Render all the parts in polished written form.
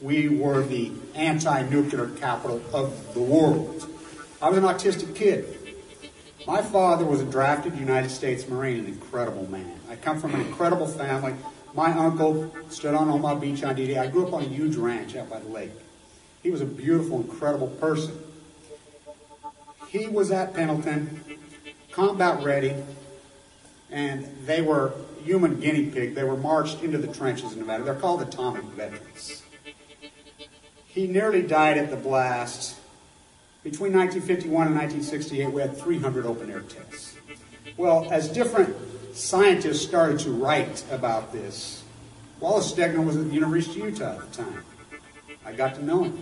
We were the anti-nuclear capital of the world. I was an autistic kid. My father was a drafted United States Marine, an incredible man. I come from an incredible family. My uncle stood on Omaha Beach on D-Day. I grew up on a huge ranch out by the lake. He was a beautiful, incredible person. He was at Pendleton, combat ready, and they were human guinea pig. They were marched into the trenches in Nevada. They're called atomic veterans. He nearly died at the blast. Between 1951 and 1968, we had 300 open-air tests. Well, as different scientists started to write about this, Wallace Stegner was at the University of Utah at the time. I got to know him.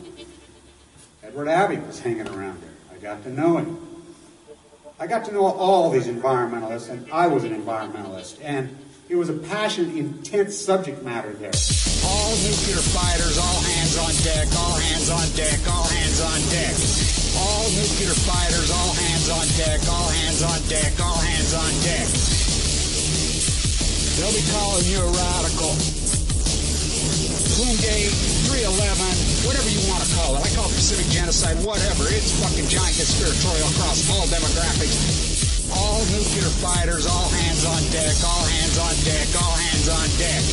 Edward Abbey was hanging around there. I got to know him. I got to know all these environmentalists, and I was an environmentalist. And it was a passionate, intense subject matter there. All nuclear fighters, all hands on deck, all hands on deck, all hands on deck. All nuclear fighters, all hands on deck, all hands on deck, all hands on deck. They'll be calling you a radical. Plumgate, 311, whatever you want to call it. I call it Pacific genocide, whatever. It's fucking giant conspiratorial across all demographics. All nuclear fighters, all hands on deck, all hands on deck, all hands on deck.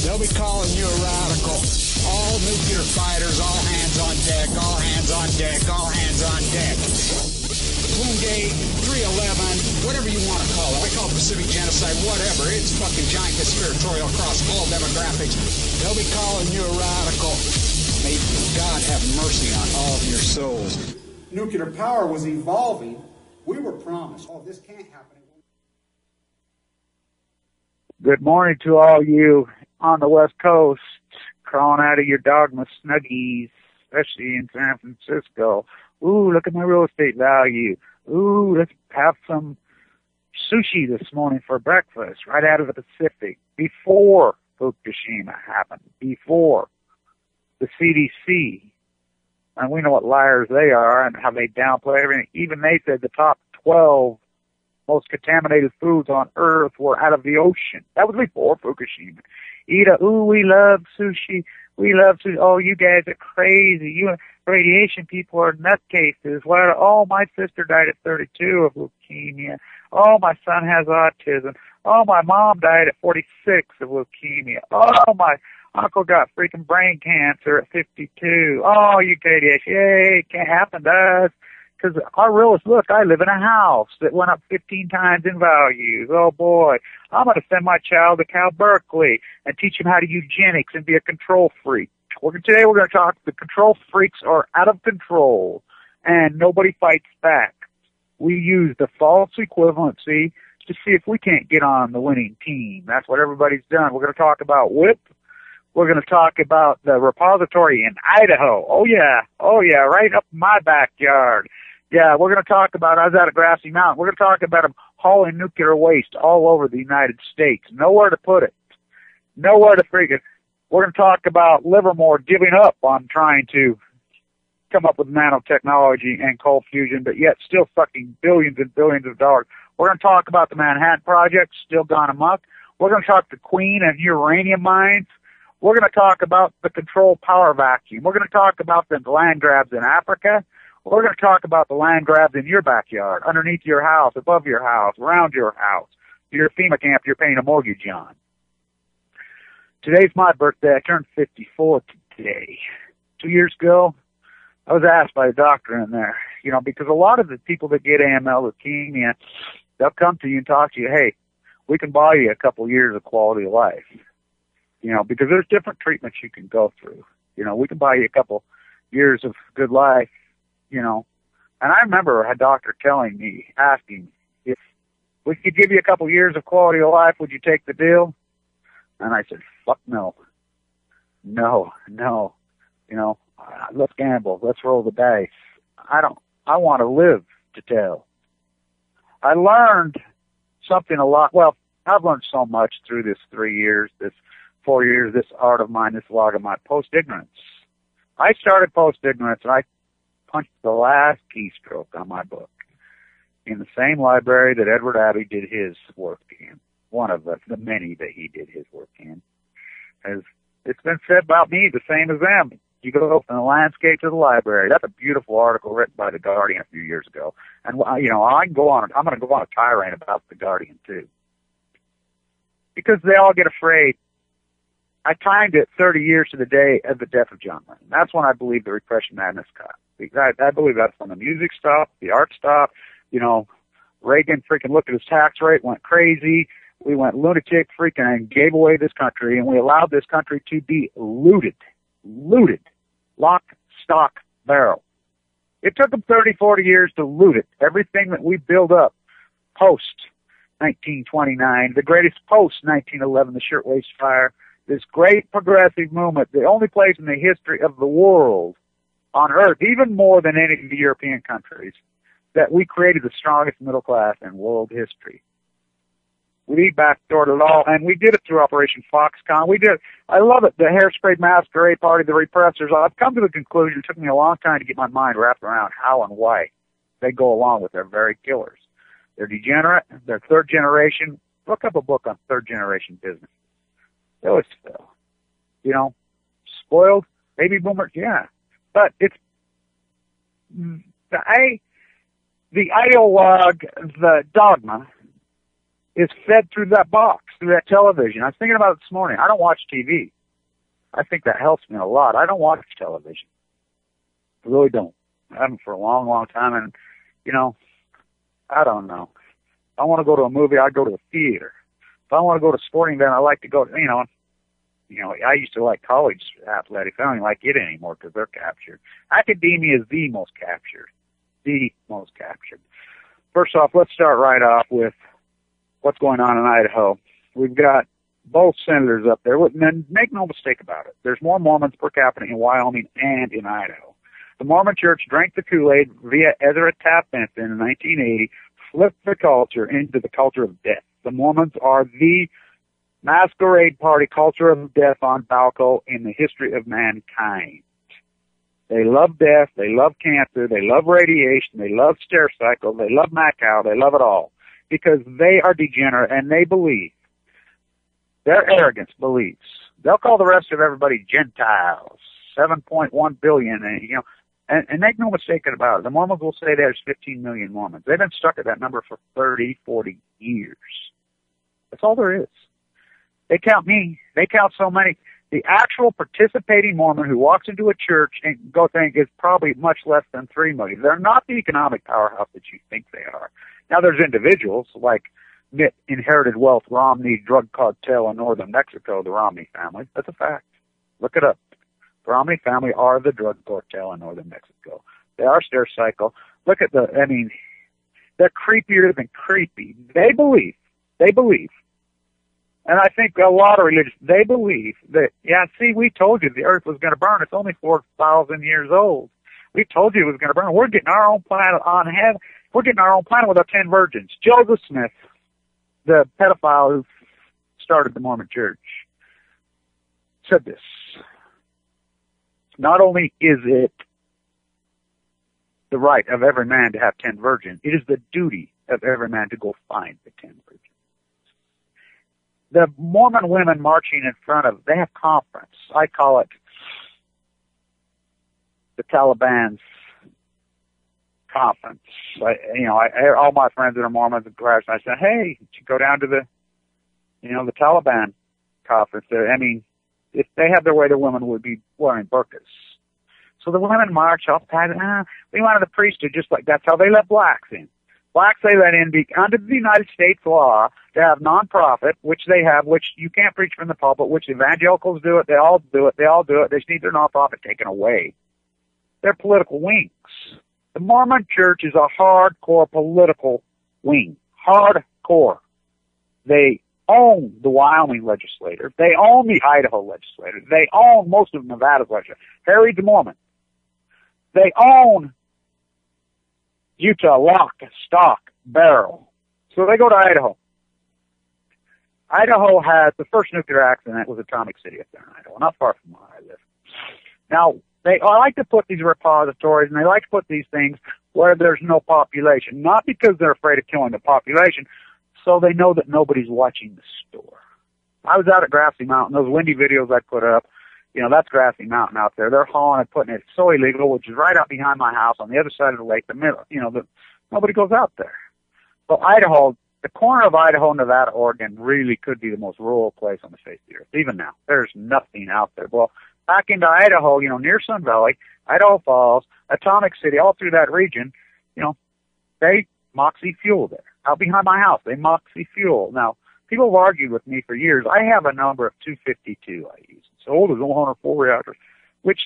They'll be calling you a radical. All nuclear fighters, all hands on deck, all hands on deck, all hands on deck. Plumgate, 311, whatever you want to call it. I call it Pacific genocide, whatever. It's fucking giant conspiratorial across all demographics. They'll be calling you a radical. May God have mercy on all of your souls. Nuclear power was evolving. We were promised, oh, this can't happen. Good morning to all you on the West Coast, crawling out of your dogma snuggies, especially in San Francisco. Ooh, look at my real estate value. Ooh, let's have some sushi this morning for breakfast, right out of the Pacific, before Fukushima happened, before the CDC. And we know what liars they are and how they downplay everything. Even they said the top 12 most contaminated foods on Earth were out of the ocean. That was before Fukushima. Ooh, we love sushi. We love sushi. Oh, you guys are crazy. You radiation people are nutcases. What? Oh, my sister died at 32 of leukemia. Oh, my son has autism. Oh, my mom died at 46 of leukemia. Oh, my uncle got freaking brain cancer at 52. Oh, you radiation. Yay, it can't happen to us. Because our realist, look, I live in a house that went up 15 times in values. Oh, boy. I'm going to send my child to Cal Berkeley and teach him how to eugenics and be a control freak. Today we're going to talk, the control freaks are out of control, and nobody fights back. We use the false equivalency to see if we can't get on the winning team. That's what everybody's done. We're going to talk about WHIP. We're going to talk about the repository in Idaho. Oh, yeah, right up my backyard. Yeah, we're going to talk about, I was at a grassy mountain. We're going to talk about them hauling nuclear waste all over the United States. Nowhere to put it. Nowhere to freaking. We're going to talk about Livermore giving up on trying to come up with nanotechnology and cold fusion, but yet still sucking billions and billions of dollars. We're going to talk about the Manhattan Project, still gone amok. We're going to talk the Queen and uranium mines. We're going to talk about the controlled power vacuum. We're going to talk about the land grabs in Africa. We're going to talk about the land grabs in your backyard, underneath your house, above your house, around your house, your FEMA camp you're paying a mortgage on. Today's my birthday. I turned 54 today. 2 years ago, I was asked by a doctor in there, because a lot of the people that get AML, leukemia, they'll come to you and talk to you, hey, we can buy you a couple years of quality of life, because there's different treatments you can go through. We can buy you a couple years of good life, And I remember a doctor asking, if we could give you a couple years of quality of life, would you take the deal? And I said, fuck no. No. Let's gamble. Let's roll the dice. I want to live to tell. I learned something a lot. Well, I've learned so much through this 3 years, this 4 years, this art of mine, this log of mine, post-ignorance. I started post-ignorance, and I punched the last keystroke on my book in the same library that Edward Abbey did his work in. One of the many that he did his work in. As It's been said about me the same as them. You go from the landscape to the library. That's a beautiful article written by The Guardian a few years ago. And, you know, I can go on. I'm going to go on a tirade about The Guardian, too. Because they all get afraid. I timed it 30 years to the day of the death of John Lennon. That's when I believe the repression madness caught. I believe that's when the music stopped, the art stopped. You know, Reagan freaking looked at his tax rate, went crazy. We went lunatic freaking and gave away this country, and we allowed this country to be looted, lock, stock, barrel. It took them 30, 40 years to loot it. Everything that we built up post-1929, the greatest post-1911, the Shirtwaist Fire, this great progressive movement, the only place in the history of the world on earth, even more than any of the European countries, that we created the strongest middle class in world history. We backdoored it all, and we did it through Operation Foxconn. We did. I love it. The Hairspray Masquerade Party, the repressors. I've come to the conclusion, it took me a long time to get my mind wrapped around how and why they go along with their very killers. They're degenerate. They're third generation. Look up a book on third generation business. They always fail. You know, spoiled baby boomers, yeah. But it's the ideologue, the dogma, is fed through that box, through that television. I was thinking about it this morning. I don't watch TV. I think that helps me a lot. I don't watch television. I really don't. I haven't for a long, long time. And, you know, I don't know. If I want to go to a movie, I go to a theater. If I want to go to a sporting event, I like to go, you know, I used to like college athletics. I don't even like it anymore because they're captured. Academia is the most captured. The most captured. First off, let's start right off with what's going on in Idaho. We've got both senators up there. And make no mistake about it. There's more Mormons per capita in Wyoming and in Idaho. The Mormon Church drank the Kool-Aid via Ezra Taft Benson in 1980, flipped the culture into the culture of death. The Mormons are the masquerade party culture of death on Balco in the history of mankind. They love death, they love cancer, they love radiation, they love stair cycle, they love Macau, they love it all. Because they are degenerate and they believe, their arrogance believes, they'll call the rest of everybody Gentiles, 7.1 billion, and, you know, and make no mistake about it. The Mormons will say there's 15 million Mormons. They've been stuck at that number for 30, 40 years. That's all there is. They count me. They count so many. The actual participating Mormon who walks into a church and go think is probably much less than 3 million. They're not the economic powerhouse that you think they are. Now there's individuals like Mitt Inherited Wealth Romney drug cartel in northern Mexico, the Romney family. That's a fact. Look it up. The Romney family are the drug cartel in northern Mexico. They are stair cycle. Look at they're creepier than creepy. They believe, and I think a lot of religions, they believe that, yeah, see, we told you the earth was going to burn. It's only 4,000 years old. We told you it was going to burn. We're getting our own planet on heaven. We're getting our own planet with our 10 virgins. Joseph Smith, the pedophile who started the Mormon Church, said this. Not only is it the right of every man to have 10 virgins, it is the duty of every man to go find the 10 virgins. The Mormon women marching in front of, they have conference. I call it the Taliban's conference. All my friends that are Mormons and crash, I said, hey, you should go down to the Taliban conference. If they had their way, the women would be wearing burqas. So the women march off, we wanted the priesthood just like that's how they let blacks in. Blacks they let in under the United States law to have non-profit, which they have, which you can't preach from the pulpit, which evangelicals do it, they all do it. They just need their non-profit taken away. They're political wings. The Mormon Church is a hardcore political wing. Hardcore. They own the Wyoming legislator. They own the Idaho legislator. They own most of Nevada's legislature. Harry the Mormon. They own Utah, lock, stock, barrel. So they go to Idaho. Idaho has the first nuclear accident was Atomic City up there in Idaho, not far from where I live. Now, they like to put these repositories and they like to put these things where there's no population, not because they're afraid of killing the population, so they know that nobody's watching the store. I was out at Grassy Mountain, those windy videos I put up That's Grassy Mountain out there. They're hauling and putting it so illegal, which is right out behind my house on the other side of the lake, the middle, nobody goes out there. So Idaho, the corner of Idaho, Nevada, Oregon really could be the most rural place on the face of the earth. Even now, there's nothing out there. Well, back into Idaho, near Sun Valley, Idaho Falls, Atomic City, all through that region, they Moxie fuel there. Out behind my house, they Moxie fuel. Now, people have argued with me for years. I have a number of 252 I use. It's old as 104 reactors, which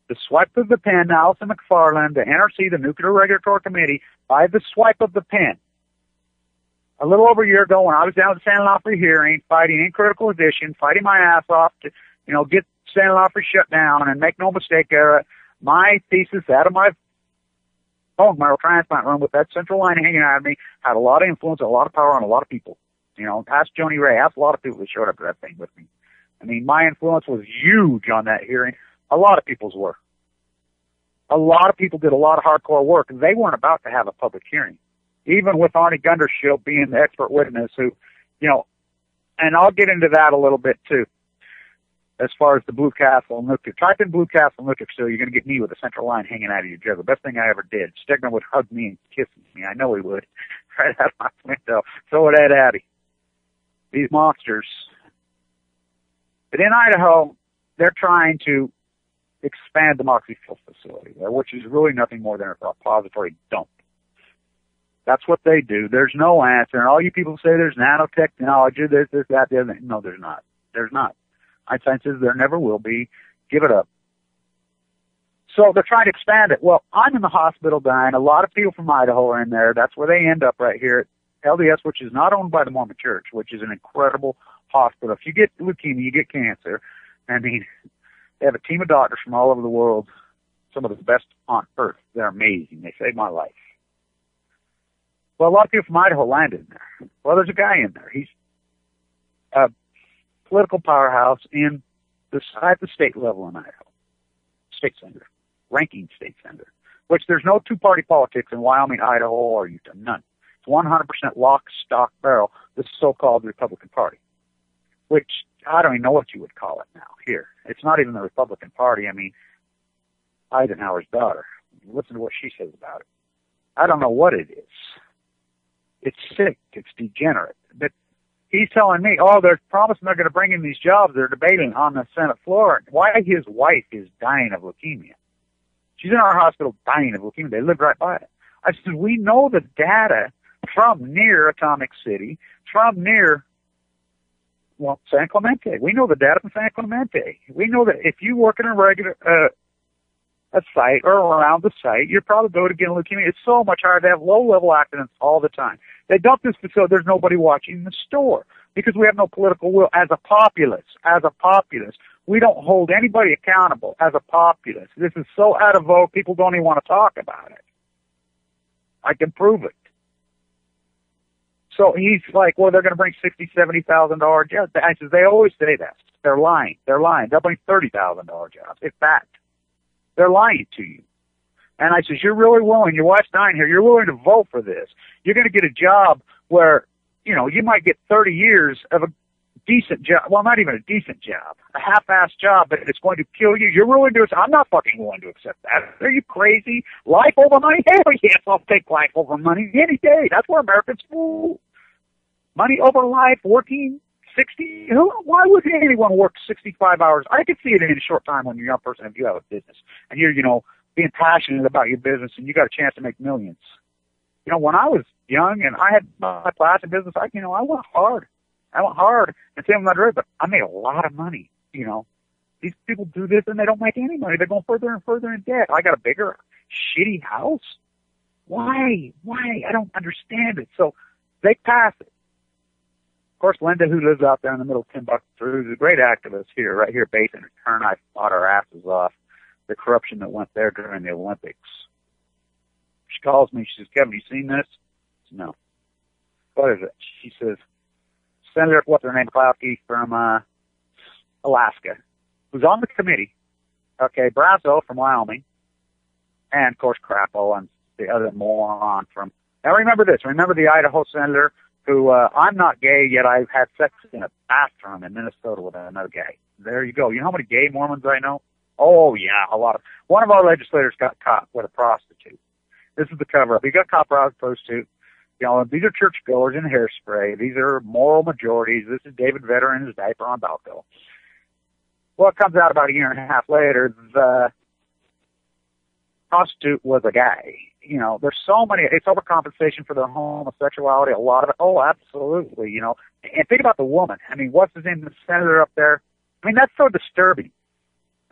the swipe of the pen, Allison McFarland, the NRC, the Nuclear Regulatory Committee, by the swipe of the pen, a little over a year ago when I was down at the San Onofre hearing, fighting in critical edition, fighting my ass off to, get San Onofre shut down, and make no mistake, my thesis out of my bone marrow transplant room with that central line hanging out of me had a lot of influence, a lot of power on a lot of people. Ask Joni Ray, ask a lot of people that showed up to that thing with me. I mean, my influence was huge on that hearing. A lot of people's were. A lot of people did a lot of hardcore work, and they weren't about to have a public hearing. Even with Arnie Gundershield being the expert witness who, and I'll get into that a little bit too. As far as the Blue Castle nuclear, type in Blue Castle nuclear facility, you're going to get me with a central line hanging out of your jug. The best thing I ever did. Stegman would hug me and kiss me. I know he would. Right out of my window. So would Ed Addy. These monsters. But in Idaho, they're trying to expand the Moxie Fuel facility there, which is really nothing more than a repository dump. That's what they do. There's no answer. And all you people say there's nanotechnology, there's this, that, the other thing. No, there's not. There's not. Einstein says there never will be. Give it up. So they're trying to expand it. Well, I'm in the hospital dying. A lot of people from Idaho are in there. That's where they end up right here at LDS, which is not owned by the Mormon Church, which is an incredible hospital. If you get leukemia, you get cancer. I mean, they have a team of doctors from all over the world, some of the best on earth. They're amazing. They saved my life. Well, a lot of people from Idaho landed in there. Well, there's a guy in there. He's a political powerhouse at the state level in Idaho. State senator, ranking state senator, which there's no two-party politics in Wyoming, Idaho, or Utah. None. It's 100% lock, stock, barrel, the so-called Republican Party, which I don't even know what you would call it now here. It's not even the Republican Party. I mean, Eisenhower's daughter. Listen to what she says about it. I don't know what it is. It's sick. It's degenerate. But he's telling me, they're promising they're going to bring in these jobs. They're debating on the Senate floor why his wife is dying of leukemia. She's in our hospital dying of leukemia. They live right by it. I said, we know the data from near Atomic City, from near, San Clemente. We know the data from San Clemente. We know that if you work in a site or around the site, your probability of getting leukemia is so much higher. They have low-level accidents all the time. They dump this facility. There's nobody watching the store because we have no political will. As a populace, we don't hold anybody accountable as a populace. This is so out of vogue, people don't even want to talk about it. I can prove it. So he's like, they're going to bring $60,000, $70,000 jobs. I said, they always say that. They're lying. They'll bring $30,000 jobs. In fact, they're lying to you. And I says, you're really willing, your wife's dying here, you're willing to vote for this. You're going to get a job where, you might get 30 years of a decent job. Well, not even a decent job. A half-assed job, but it's going to kill you. You're willing to accept. I'm not fucking willing to accept that. Are you crazy? Life over money? Hell yes, I'll take life over money any day. That's where Americans fool. Money over life, working 60. Why would anyone work 65 hours? I could see it in a short time when you're a young person if you have a business. And you're, being passionate about your business and you got a chance to make millions. When I was young and I had my class in business, I went hard. And same with my career, but I made a lot of money. These people do this and they don't make any money. They're going further and further in debt. I got a bigger, shitty house. Why? I don't understand it. So they pass it. Of course, Linda, who lives out there in the middle of Timbuktu, is a great activist right here based in her, and I fought our asses off the corruption that went there during the Olympics. She calls me. She says, Kevin, you seen this? I said, no. What is it? She says, Senator, what's her name, Klowski from Alaska, who's on the committee. Okay, Brasso from Wyoming, and, of course, Crapo and the other moron from... Now, remember this. Remember the Idaho senator who, I'm not gay, yet I've had sex in a bathroom in Minnesota with another guy. There you go. You know how many gay Mormons I know? Oh, yeah, a lot of. One of our legislators got caught with a prostitute. This is the cover-up. He got caught with a prostitute. You know, these are churchgoers in hairspray. These are moral majorities. This is David Vetter in his diaper on Balco. Well, it comes out about a year and a half later. The prostitute was a guy. You know, there's so many. It's overcompensation for their homosexuality. A lot of it. Oh, absolutely. You know, and think about the woman. I mean, what's his name? The senator up there. I mean, that's so disturbing.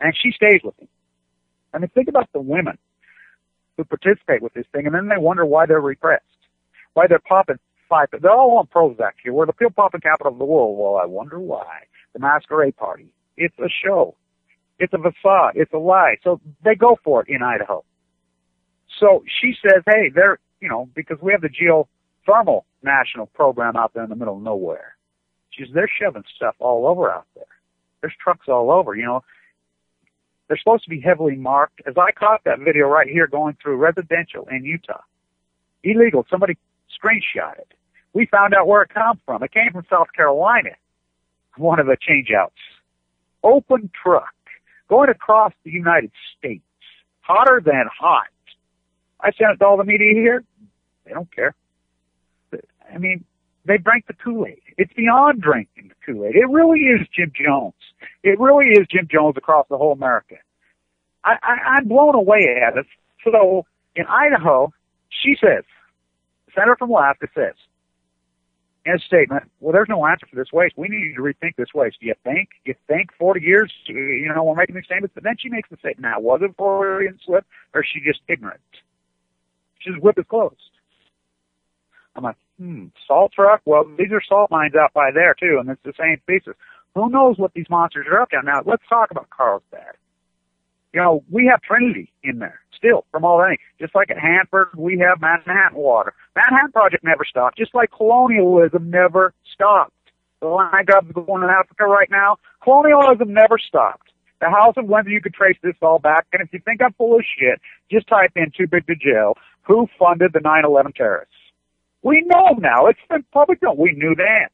And she stays with him. I mean, think about the women who participate with this thing, and then they wonder why they're repressed, why they're popping five. They're all on Prozac here. We're the pill popping capital of the world. Well, I wonder why. The masquerade party. It's a show. It's a facade. It's a lie. So they go for it in Idaho. So she says, hey, they're, you know, because we have the geothermal national program out there in the middle of nowhere. She says, they're shoving stuff all over out there. There's trucks all over, you know. They're supposed to be heavily marked. As I caught that video right here going through residential in Utah. Illegal. Somebody screenshot it. We found out where it came from. It came from South Carolina. One of the changeouts. Open truck. Going across the United States. Hotter than hot. I sent it to all the media here. They don't care. I mean, they drank the Kool-Aid. It's beyond drinking the Kool-Aid. It really is Jim Jones. It really is Jim Jones across the whole America. I'm blown away at it. So in Idaho, she says, the senator from Alaska says, in a statement, well, there's no answer for this waste. We need to rethink this waste. Do you think? You think 40 years, you know, we're making these statements? But then she makes the statement, now, was it Freudian slip or is she just ignorant? She's whip is closed. I'm like, salt truck? Well, these are salt mines out by there, too, and it's the same thesis. Who knows what these monsters are up to? Now, let's talk about Carlsbad. You know, we have Trinity in there, still, from all that. Just like at Hanford, we have Manhattan Water. Manhattan Project never stopped, just like colonialism never stopped. The line jobs going in Africa right now, colonialism never stopped. The House of Windsor, you could trace this all back, and if you think I'm full of shit, just type in too big to jail, who funded the 9/11 terrorists. We know now. It's been public. We knew that.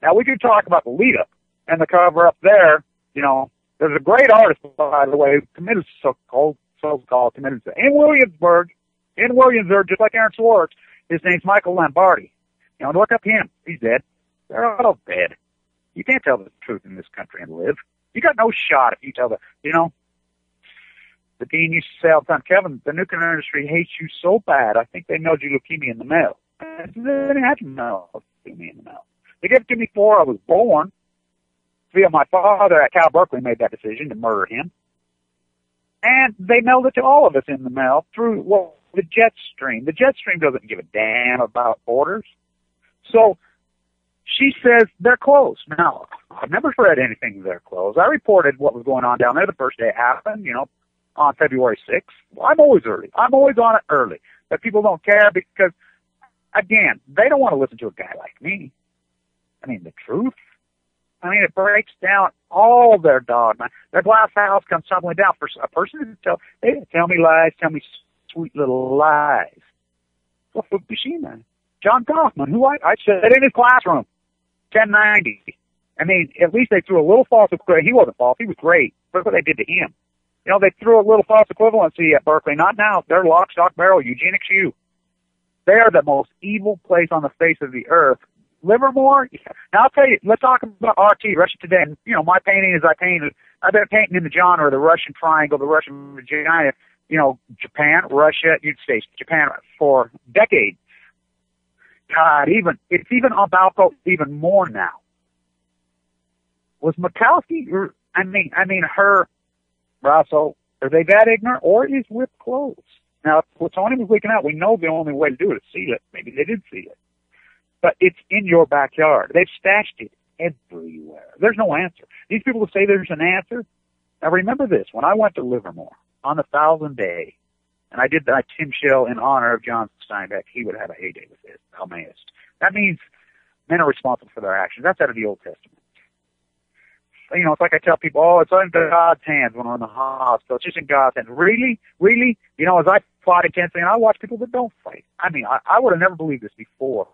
Now, we could talk about the lead-up and the cover-up there. You know, there's a great artist, by the way, who committed so-called committed in Williamsburg, just like Aaron Swartz. His name's Michael Lombardi. You know, look up him. He's dead. They're all dead. You can't tell the truth in this country and live. You got no shot if you tell the, you know. The dean used to say all the time, Kevin, the nuclear industry hates you so bad, I think they mailed you leukemia in the mail. They didn't have to mail leukemia in the mail. They gave it to me before I was born. Via my father at Cal Berkeley made that decision to murder him. And they mailed it to all of us in the mail through, well, the jet stream. The jet stream doesn't give a damn about borders. So she says they're closed. Now, I've never read anything they're closed. I reported what was going on down there the first day it happened, you know, on February 6th. Well, I'm always early. I'm always on it early. But people don't care because, again, they don't want to listen to a guy like me. I mean, the truth. I mean, it breaks down all their dogma. Their glass house comes tumbling down. For a person to tell me lies, tell me sweet little lies. Well, Fukushima. John Kaufman, who I said in his classroom, 1090. I mean, at least they threw a little false equivalency. He wasn't false. He was great. Look what they did to him. You know, they threw a little false equivalency at Berkeley. Not now. They're lock, stock, barrel, eugenics you. They are the most evil place on the face of the earth. Livermore? Yeah. Now, I'll tell you, let's talk about RT, Russia Today. And, you know, my painting is I've been painting in the genre of the Russian triangle, the Russian vagina, you know, Japan, Russia, United States, Japan for decades. God, it's even on Balco even more now. Was Murkowski, I mean, her, Russell, are they that ignorant, or is whip closed? Now, if plutonium is leaking out, we know the only way to do it is seal it. Maybe they did seal it. But it's in your backyard. They've stashed it everywhere. There's no answer. These people who say there's an answer, now remember this. When I went to Livermore on the 1,000th day, and I did that Tim Shell in honor of John Steinbeck, he would have a heyday with this, Almaist. That means men are responsible for their actions. That's out of the Old Testament. You know, it's like I tell people, oh, it's in God's hands when we're in the hospital. It's just in God's hands. Really? Really? You know, as I fought intensely, and I watch people that don't fight. I mean, I would have never believed this before.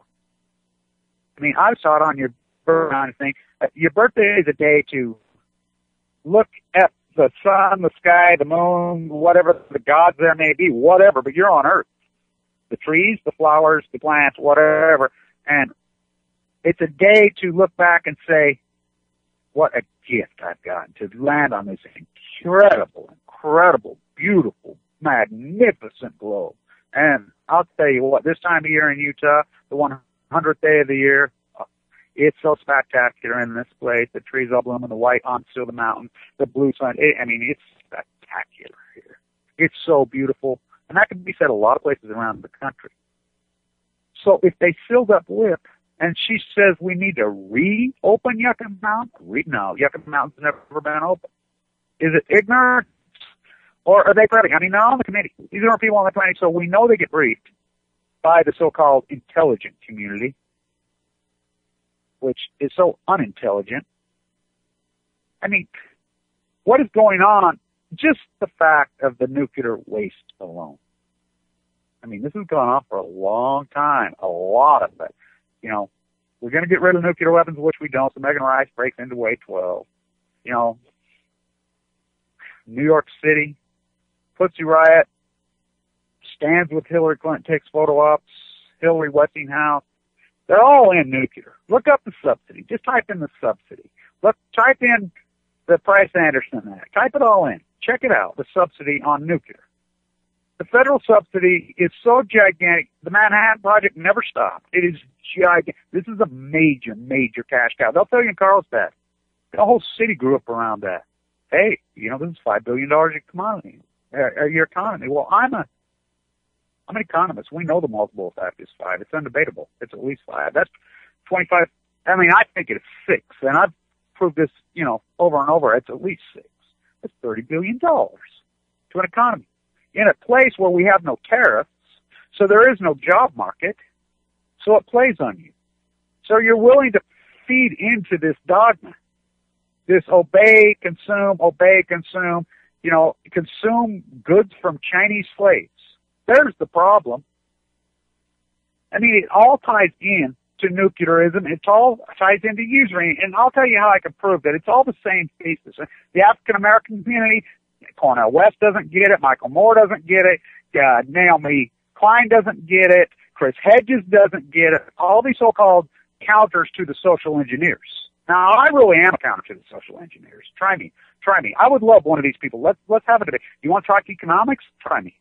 I mean, I saw it on your birthday thing. Your birthday is a day to look at the sun, the sky, the moon, whatever the gods there may be, whatever, but you're on Earth. The trees, the flowers, the plants, whatever. And it's a day to look back and say, what a gift I've gotten to land on this incredible, beautiful, magnificent globe. And I'll tell you what, this time of year in Utah, the 100th day of the year, it's so spectacular in this place. The trees all bloom, and the white on still the mountain, the blue sun. It's spectacular here. It's so beautiful. And that can be said a lot of places around the country. So if they filled up Lip, and she says we need to reopen Yucca Mountain, no, Yucca Mountain's never been open. Is it ignorance? Or are they prepping? I mean, they're on the committee. These are people on the committee, so we know they get briefed by the so-called intelligent community, which is so unintelligent. I mean, what is going on? Just the fact of the nuclear waste alone. I mean, this has gone on for a long time, a lot of it. You know, we're going to get rid of nuclear weapons, which we don't, so Megan Rice breaks into Way 12. You know, New York City, Pussy Riot, stands with Hillary Clinton, takes photo ops, Hillary Westinghouse. They're all in nuclear. Look up the subsidy. Just type in the subsidy. Type in the Price-Anderson Act. Type it all in. Check it out, the subsidy on nuclear. The federal subsidy is so gigantic. The Manhattan Project never stopped. It is gigantic. This is a major, major cash cow. They'll tell you in Carlsbad. The whole city grew up around that. Hey, you know, this is $5 billion your economy. Well, I'm an economist. We know the multiple effect is 5. It's undebatable. It's at least 5. That's 25. I mean, I think it's 6. And I've proved this, you know, over and over. It's at least 6. That's $30 billion to an economy. In a place where we have no tariffs, so there is no job market, so it plays on you. So you're willing to feed into this dogma, this obey, consume, you know, consume goods from Chinese slaves. There's the problem. I mean, it all ties in to nuclearism. It all ties into usury. And I'll tell you how I can prove that. It's all the same thesis. The African-American community, Cornel West doesn't get it. Michael Moore doesn't get it. Naomi Klein doesn't get it. Chris Hedges doesn't get it. All these so-called counters to the social engineers. Now, I really am a counter to the social engineers. Try me. I would love one of these people. Let's have a debate. You want to talk economics? Try me.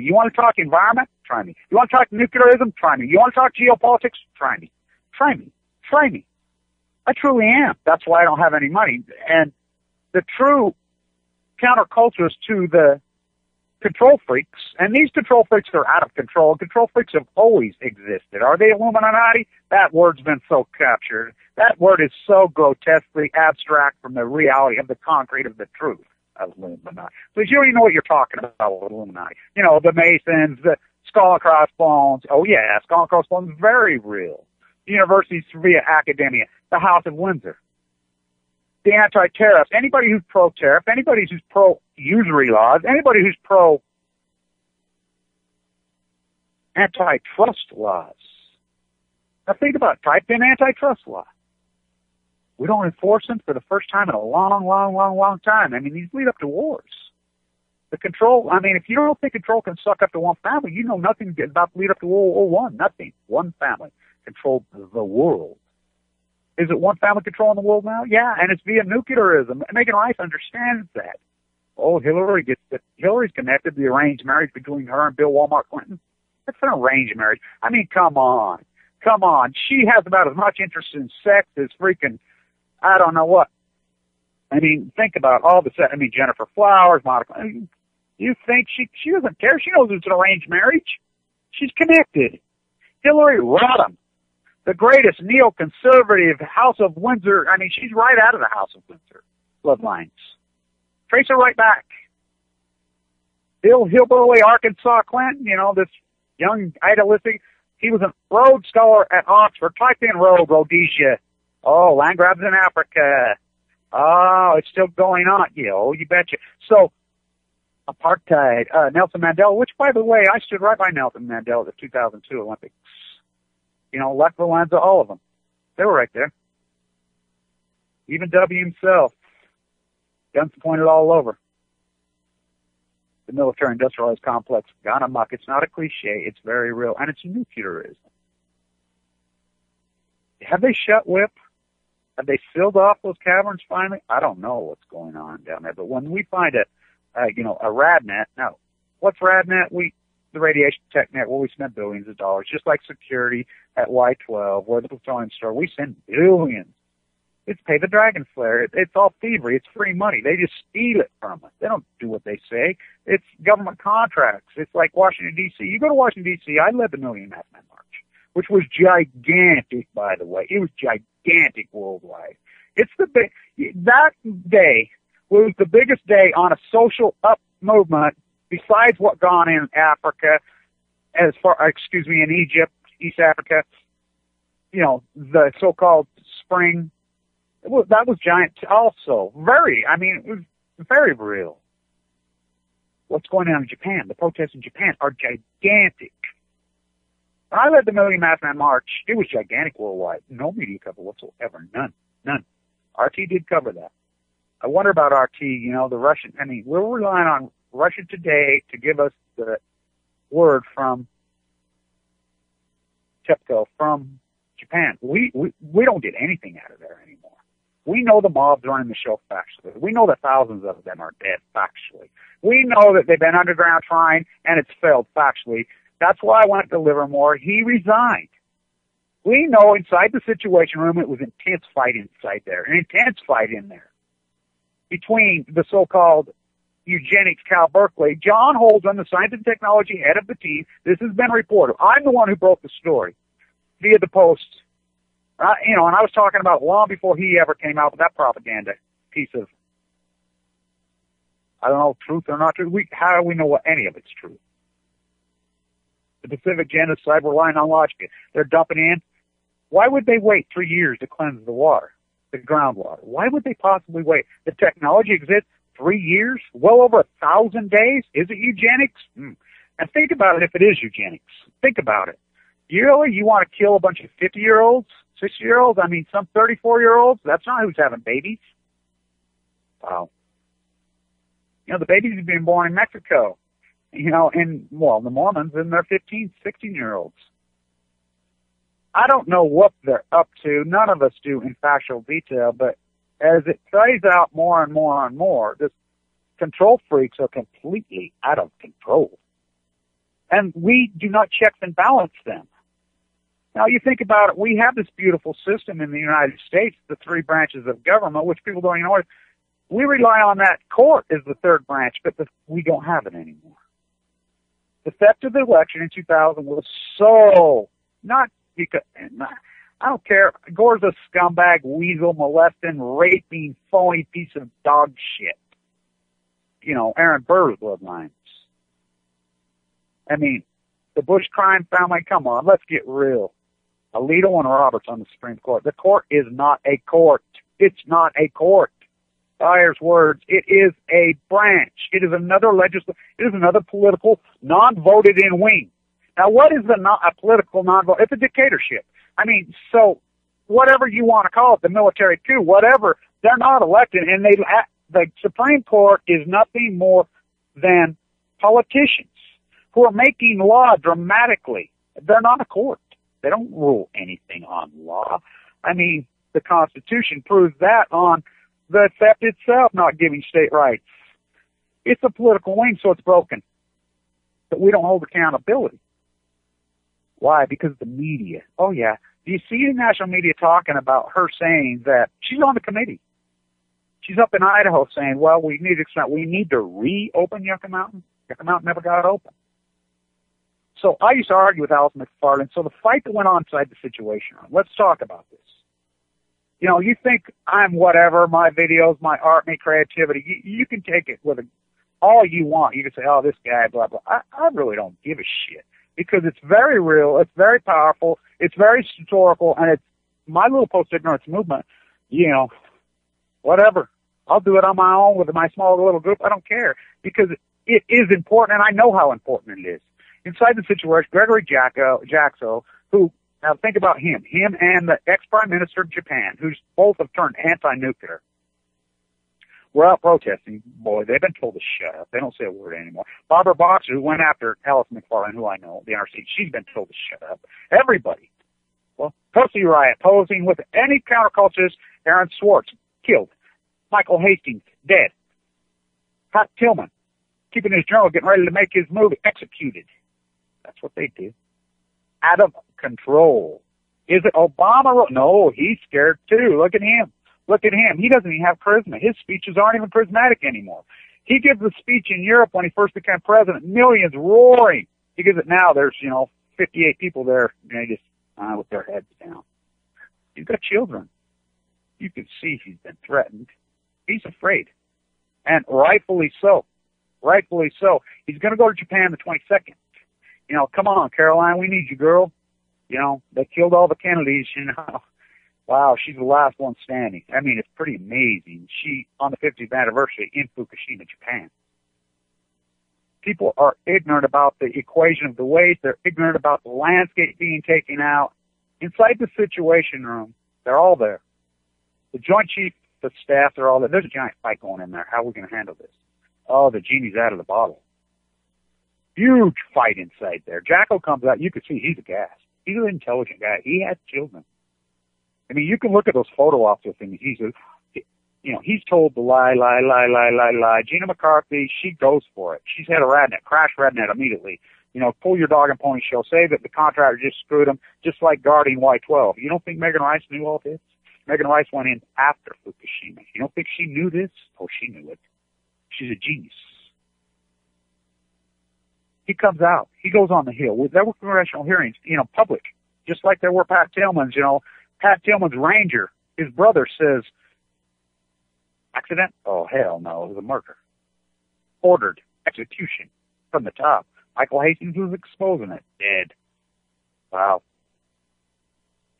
You want to talk environment? Try me. You want to talk nuclearism? Try me. You want to talk geopolitics? Try me. I truly am. That's why I don't have any money. And the true counterculturists to the control freaks, and these control freaks are out of control. Control freaks have always existed. Are they Illuminati? That word's been so captured. That word is so grotesquely abstract from the reality of the concrete of the truth of Illuminati. Because you don't even know what you're talking about with Illuminati. You know, the Masons, the skull and crossbones. Oh yeah, skull and crossbones is very real. The universities via academia, the House of Windsor, the anti-tariffs, anybody who's pro-tariff, anybody who's pro-usury laws, anybody who's pro-antitrust laws. Now think about it. Type in antitrust law. We don't enforce them for the first time in a long time. I mean, these lead up to wars. The control, I mean, if you don't think control can suck up to one family, you know nothing about the lead up to World War One. Nothing. One family controlled the world. Is it one family controlling the world now? Yeah, and it's via nuclearism. Megan Rice understands that. Oh, Hillary gets it. Hillary's connected to the arranged marriage between her and Bill Walmart Clinton. That's an arranged marriage. I mean, come on. She has about as much interest in sex as freaking, I don't know what. I mean, think about all the sex. I mean, Jennifer Flowers, Monica. I mean, you think she doesn't care? She knows it's an arranged marriage. She's connected. Hillary Rodham, the greatest neoconservative House of Windsor. I mean, she's right out of the House of Windsor bloodlines. Trace her right back. Bill Hillbilly, Arkansas Clinton, you know, this young idealistic. He was a Rhodes Scholar at Oxford. Type in Rhodesia. Oh, land grabs in Africa. Oh, it's still going on. Yeah, oh, you betcha. So, apartheid, Nelson Mandela, which, by the way, I stood right by Nelson Mandela at the 2002 Olympics. You know, Lech Walesa, all of them. They were right there. Even W himself. Guns pointed all over. The military-industrialized complex gone amok. It's not a cliche. It's very real, and it's nuclearism. Have they shut WIP? Have they sealed off those caverns finally? I don't know what's going on down there, but when we find a RadNet, now, what's RadNet? The radiation tech net, where we spend billions of dollars, just like security at Y12, where the plutonium store, we send billions. It's pay the dragon flare. It's all thievery. It's free money. They just steal it from us. They don't do what they say. It's government contracts. It's like Washington, D.C. You go to Washington, D.C., I led the Million Masked Man March, which was gigantic, by the way. It was gigantic worldwide. That day was the biggest day on a social up movement besides what gone in Africa, in Egypt, East Africa, the so-called spring. That was giant also. It was very real. What's going on in Japan? The protests in Japan are gigantic. When I led the Million Masked Man March, it was gigantic worldwide. No media cover whatsoever. None. RT did cover that. I wonder about RT, the Russian. We're relying on Russia Today to give us the word from TEPCO, from Japan. We don't get anything out of there anymore. We know the mob's running the show factually. We know that thousands of them are dead factually. We know that they've been underground trying and it's failed factually. That's why I want to deliver more. He resigned. We know inside the Situation Room it was intense fight inside there, an intense fight in there between the so-called eugenics Cal Berkeley, John Holden, the science and technology head of the team. This has been reported. I'm the one who broke the story via the Post. And I was talking about long before he ever came out with that propaganda piece of, I don't know, truth or not truth. How do we know what any of it's true? The Pacific genocide, we're relying on logic. They're dumping in. Why would they wait 3 years to cleanse the water, the groundwater? Why would they possibly wait? The technology exists 3 years, well over 1,000 days. Is it eugenics? And think about it if it is eugenics. Think about it. You want to kill a bunch of 50-year-olds, 60-year-olds? Some 34-year-olds? That's not who's having babies. Wow. The babies are being born in Mexico. The Mormons and their 15, 16-year-olds. I don't know what they're up to. None of us do in factual detail, but as it plays out more and more and more, this control freaks are completely out of control. And we do not check and balance them. Now, you think about it, we have this beautiful system in the United States, the 3 branches of government, which people don't even know. We rely on that. Court is the 3rd branch, but we don't have it anymore. The theft of the election in 2000 was so, not because, I don't care, Gore's a scumbag, weasel, molesting, raping, phony piece of dog shit. Aaron Burr's bloodlines. The Bush crime family, come on, let's get real. Alito and Roberts on the Supreme Court. The court is not a court. It's not a court. Dyer's words, it is a branch. It is another political, non-voted in wing. Now, what is a political non-vote? It's a dictatorship. So whatever you want to call it, the military coup, whatever, they're not elected, and the Supreme Court is nothing more than politicians who are making law dramatically. They're not a court. They don't rule anything on law. The Constitution proves that on the theft itself not giving state rights. It's a political wing, so it's broken. But we don't hold accountability. Why? Because the media. Oh, yeah. Do you see the national media talking about her saying that she's on the committee? She's up in Idaho saying, well, we need to reopen Yucca Mountain. Yucca Mountain never got open. So I used to argue with Alice McFarland. So the fight that went on inside the Situation Room, let's talk about this. You think I'm whatever, my videos, my art, my creativity, you can take it with all you want. You can say, oh, this guy, blah, blah. I really don't give a shit because it's very real, it's very powerful, it's very historical, and it's my little post-ignorance movement, whatever. I'll do it on my own with my small little group. I don't care because it is important, and I know how important it is. Inside the Situation, Gregory Jackso, who, now think about him and the ex-prime minister of Japan, who's both have turned anti-nuclear, were out protesting. Boy, they've been told to shut up. They don't say a word anymore. Barbara Boxer, who went after Allison McFarland, who I know, the NRC, she's been told to shut up. Everybody. Well, Pussy Riot, posing with any counterculturist. Aaron Swartz, killed. Michael Hastings, dead. Pat Tillman, keeping his journal, getting ready to make his movie, executed. That's what they do. Out of control. Is it Obama? No, he's scared too. Look at him. Look at him. He doesn't even have charisma. His speeches aren't even charismatic anymore. He gives a speech in Europe when he first became president, millions roaring. He gives it now. There's, 58 people there, just with their heads down. He's got children. You can see he's been threatened. He's afraid. And rightfully so. Rightfully so. He's going to go to Japan the 22nd. Come on, Caroline, we need you, girl. They killed all the Kennedys, Wow, she's the last one standing. I mean, it's pretty amazing. She, on the 50th anniversary in Fukushima, Japan. People are ignorant about the equation of the waste. They're ignorant about the landscape being taken out. Inside the Situation Room, they're all there. The Joint Chief of Staff, they're all there. There's a giant fight going in there. How are we going to handle this? Oh, the genie's out of the bottle. Huge fight inside there. Jacko comes out. You can see he's a gas. He's an intelligent guy. He has children. I mean, you can look at those photo ops with him. He's told to lie. Gina McCarthy, she goes for it. She's had a radnet, crash radnet immediately. Pull your dog and pony show. Say that the contractor just screwed him, just like guarding Y-12. You don't think Megan Rice knew all this? Megan Rice went in after Fukushima. You don't think she knew this? Oh, she knew it. She's a genius. He comes out. He goes on the Hill. There were congressional hearings, public, just like there were Pat Tillman's, Pat Tillman's ranger, his brother says, accident? Oh, hell no, it was a murder. Ordered execution from the top. Michael Hastings was exposing it. Dead. Wow.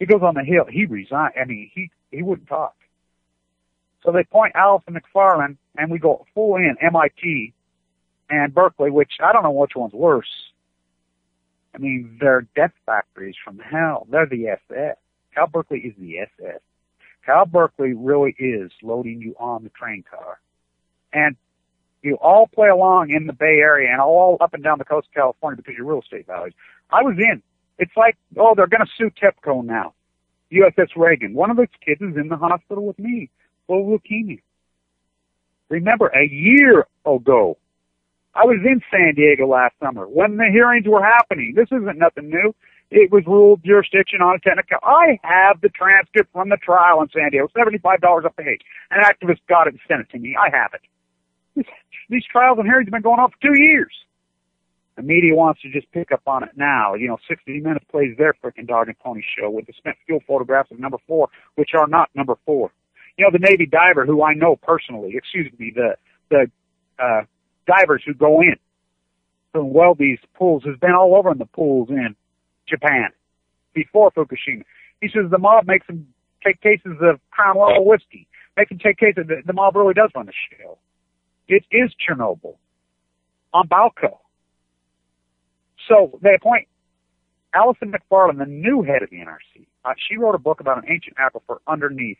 He goes on the Hill. He resigned. I mean, he wouldn't talk. So they point Allison McFarland, and we go full in MIT and Berkeley, which I don't know which one's worse. I mean, they're death factories from hell. They're the SS. Cal Berkeley is the SS. Cal Berkeley really is loading you on the train car. And you all play along in the Bay Area and all up and down the coast of California because your real estate values. I was in. It's like, they're going to sue TEPCO now. USS Reagan. One of those kids is in the hospital with me. Full of leukemia. Remember, a year ago, I was in San Diego last summer when the hearings were happening. This isn't nothing new. It was ruled jurisdiction on a technical. I have the transcript from the trial in San Diego, $75 a page. An activist got it and sent it to me. I have it. These trials and hearings have been going on for 2 years. The media wants to just pick up on it now. 60 Minutes plays their frickin' dog and pony show with the spent fuel photographs of number 4, which are not number 4. The Navy diver who I know personally, the divers who go in to weld these pools has been all over in the pools in Japan before Fukushima. He says the mob makes them take cases of Crown Royal whiskey. Make them take cases. The mob really does run the show. It is Chernobyl on Balco. So they appoint Allison McFarland, the new head of the NRC. She wrote a book about an ancient aquifer underneath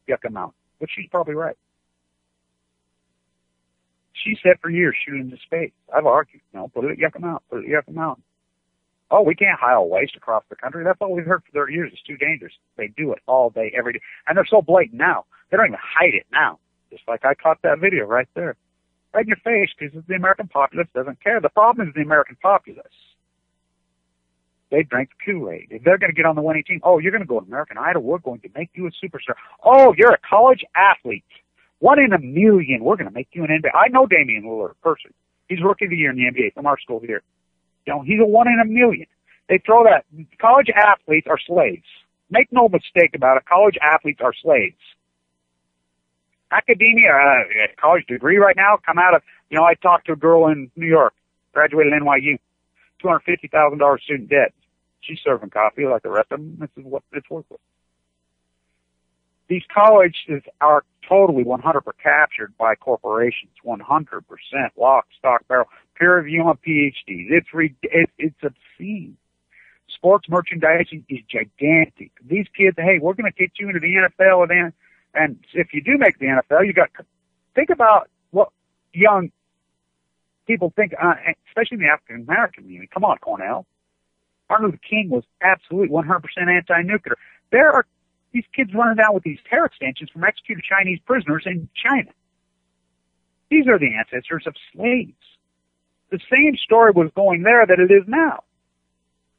Yucca Mountain, which she's probably right. She said for years, shoot into space. I've argued, put it at Yucca Mountain, put it at Yucca Mountain. Oh, we can't haul waste across the country. That's all we've heard for 30 years. It's too dangerous. They do it all day, every day. And they're so blatant now. They don't even hide it now. Just like I caught that video right there. Right in your face, because the American populace doesn't care. The problem is the American populace. They drink the Kool-Aid. If they're going to get on the winning team, you're going to go to American Idol. We're going to make you a superstar. Oh, you're a college athlete. 1 in a million. We're going to make you an NBA. I know Damian Lillard, person. He's rookie of the year in the NBA from our school here. He's a 1 in a million. They throw that. College athletes are slaves. Make no mistake about it. College athletes are slaves. Academia, college degree right now, come out of, I talked to a girl in New York, graduated at NYU, $250,000 student debt. She's serving coffee like the rest of them. This is what it's worth with. These colleges are totally 100% captured by corporations, 100%, lock, stock, barrel, peer review on PhDs. It's obscene. Sports merchandising is gigantic. These kids, hey, we're going to get you into the NFL, and if you do make the NFL, you got think about what young people think, especially in the African American community. Come on, Cornell. Martin Luther King was absolutely 100% anti-nuclear. There are these kids running down with these hair extensions from executed Chinese prisoners in China. These are the ancestors of slaves. The same story was going there that it is now.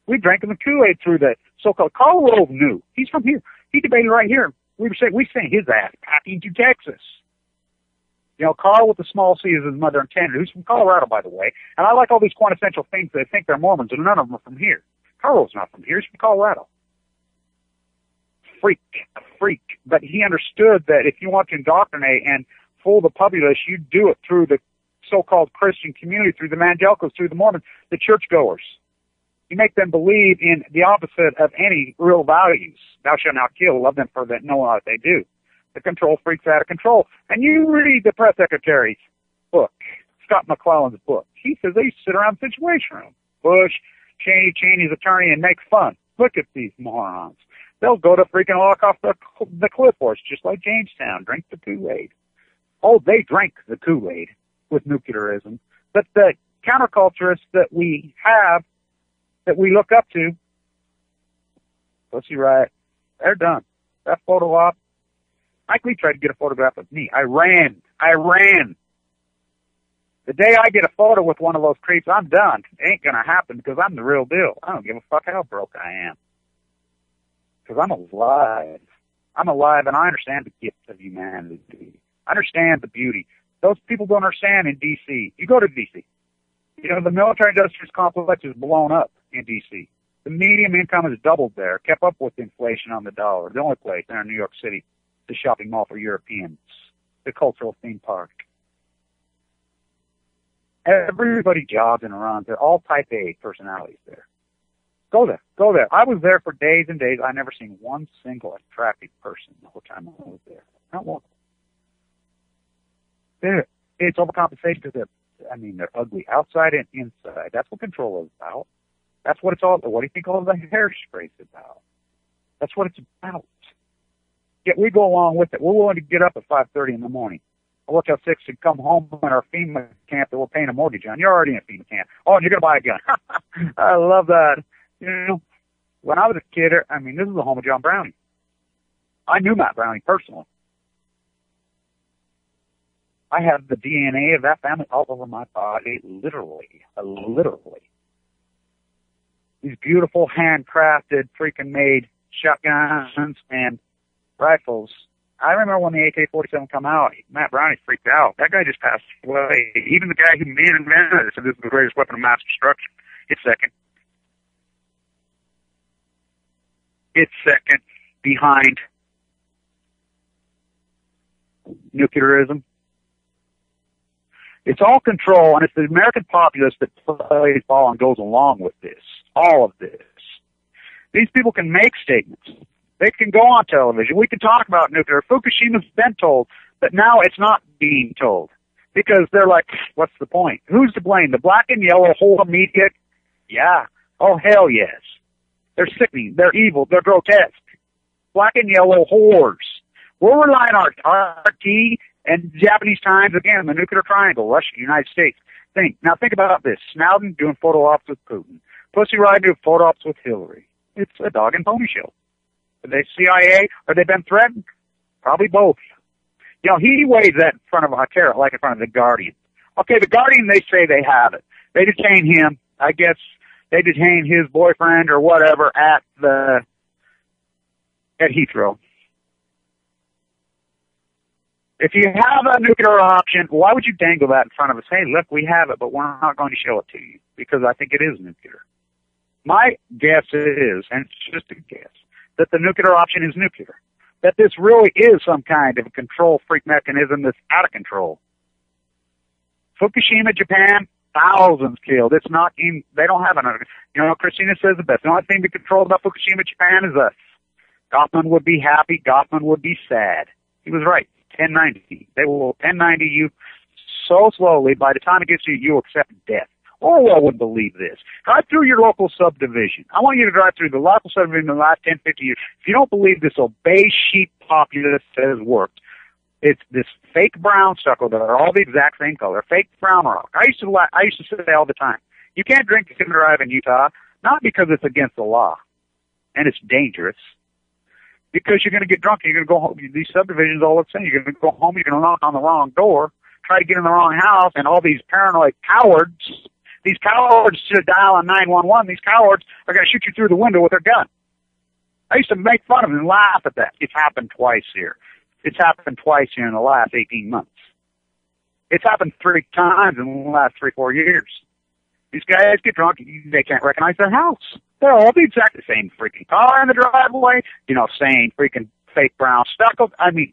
We drank the Kool-Aid through the so-called Carl Rove knew. He's from here. He debated right here. We sent his ass packing to Texas. You know, Carl with the small C is his mother intended, who's from Colorado, by the way. And I like all these quintessential things. They think they're Mormons, and none of them are from here. Carl's not from here. He's from Colorado. Freak. But he understood that if you want to indoctrinate and fool the populace, you do it through the so-called Christian community, through the evangelicals, through the Mormons, the churchgoers. You make them believe in the opposite of any real values. Thou shalt not kill, love them for that, know what they do. The control freaks out of control. And you read the press secretary's book, Scott McClellan's book. He says they used to sit around the Situation Room. Bush, Cheney's attorney, and make fun. Look at these morons. They'll go to freaking walk off the cliff force, just like Jamestown, drink the Kool-Aid. Oh, they drank the Kool-Aid with nuclearism. But the counterculturists that we have, that we look up to, Pussy Riot, they're done. That photo op, Mike Lee tried to get a photograph of me. I ran. The day I get a photo with one of those creeps, I'm done. It ain't gonna happen because I'm the real deal. I don't give a fuck how broke I am. Because I'm alive. I'm alive and I understand the gift of humanity. I understand the beauty. Those people don't understand in D.C. You go to D.C. You know, the military-industrial complex is blown up in D.C. The median income has doubled there, kept up with inflation on the dollar. The only place there in New York City, the shopping mall for Europeans, the cultural theme park. Everybody jogs and runs. They're all type A personalities there. Go there. I was there for days and days. I never seen one single attractive person the whole time I was there. Not one. It's overcompensation because they're ugly outside and inside. That's what control is about. That's what it's all about. What do you think all the hairspray's about? That's what it's about. Yet we go along with it. We're willing to get up at 5:30 in the morning. I work out 6 and come home in our FEMA camp that we're paying a mortgage on. You're already in a FEMA camp. Oh, and you're going to buy a gun. I love that. You know, when I was a kid, this is the home of John Browning. I knew Matt Browning personally. I have the DNA of that family all over my body, literally. These beautiful, handcrafted, freaking made shotguns and rifles. I remember when the AK-47 come out, Matt Browning freaked out. That guy just passed away. Even the guy who invented it said this is the greatest weapon of mass destruction. It's second behind nuclearism. It's all control, and it's the American populace that plays ball and goes along with this. All of this. These people can make statements. They can go on television. We can talk about nuclear. Fukushima's been told, but now it's not being told. Because they're like, what's the point? Who's to blame? The black and yellow whole media? Yeah. Oh, hell yes. They're sickening. They're evil. They're grotesque. Black and yellow whores. We're relying on RT and Japanese Times, again, the nuclear triangle, Russia, United States. Now think about this. Snowden doing photo ops with Putin. Pussy Riot doing photo ops with Hillary. It's a dog and pony show. Are they CIA? Are they been threatened? Probably both. You know, he waves that in front of a carrot like in front of the Guardian. Okay, the Guardian, they say they have it. They detain him. I guess they detain his boyfriend or whatever at Heathrow. If you have a nuclear option, why would you dangle that in front of us? Hey, look, we have it, but we're not going to show it to you because I think it is nuclear. My guess is, and it's just a guess, that the nuclear option is nuclear. That this really is some kind of a control freak mechanism that's out of control. Fukushima, Japan, thousands killed. It's not in, they don't have another. You know, Christina says the best. The only thing to control about Fukushima, Japan is us. Goffman would be happy. Goffman would be sad. He was right. 1090. They will 1090 you so slowly, by the time it gets to you, you accept death. Orwell would believe this. Drive through your local subdivision. I want you to drive through the local subdivision in the last 10, 50 years. If you don't believe this obey sheep populace has worked, It's this fake brown stucco that are all the exact same color, fake brown rock. I used to say all the time, you can't drink and drive in Utah, not because it's against the law and it's dangerous, because you're going to get drunk and you're going to go home. These subdivisions all the same. You're going to go home, you're going to knock on the wrong door, try to get in the wrong house, and all these paranoid cowards, these cowards should dial on 911. These cowards are going to shoot you through the window with their gun. I used to make fun of them and laugh at that. It's happened twice here. It's happened twice here in the last 18 months. It's happened 3 times in the last 3-4 years. These guys get drunk, they can't recognize their house. They're all the exact same freaking car in the driveway, same freaking fake brown stucco. I mean,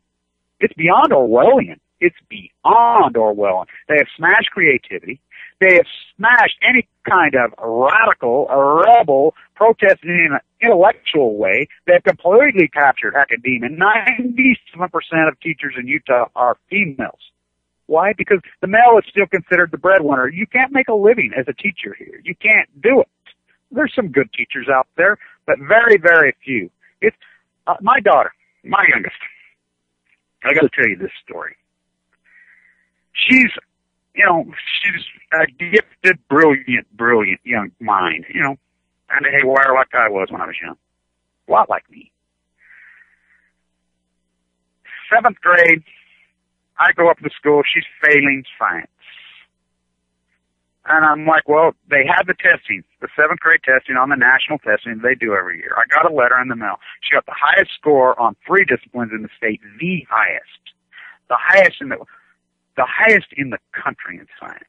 it's beyond Orwellian. It's beyond Orwellian. They have smashed creativity. They have smashed any kind of radical or rebel protesting in an intellectual way. They've completely captured academia. 97% of teachers in Utah are females. Why? Because the male is still considered the breadwinner. You can't make a living as a teacher here. You can't do it. There's some good teachers out there, but very, very few. It's my daughter, my youngest. I got to tell you this story. She's a gifted, brilliant young mind, kind of haywire like I was when I was young. A lot like me. 7th grade, I go up to school, she's failing science. And I'm like, well, they had the testing, the 7th grade testing on the national testing they do every year. I got a letter in the mail. She got the highest score on 3 disciplines in the state, the highest. The highest in the country in science.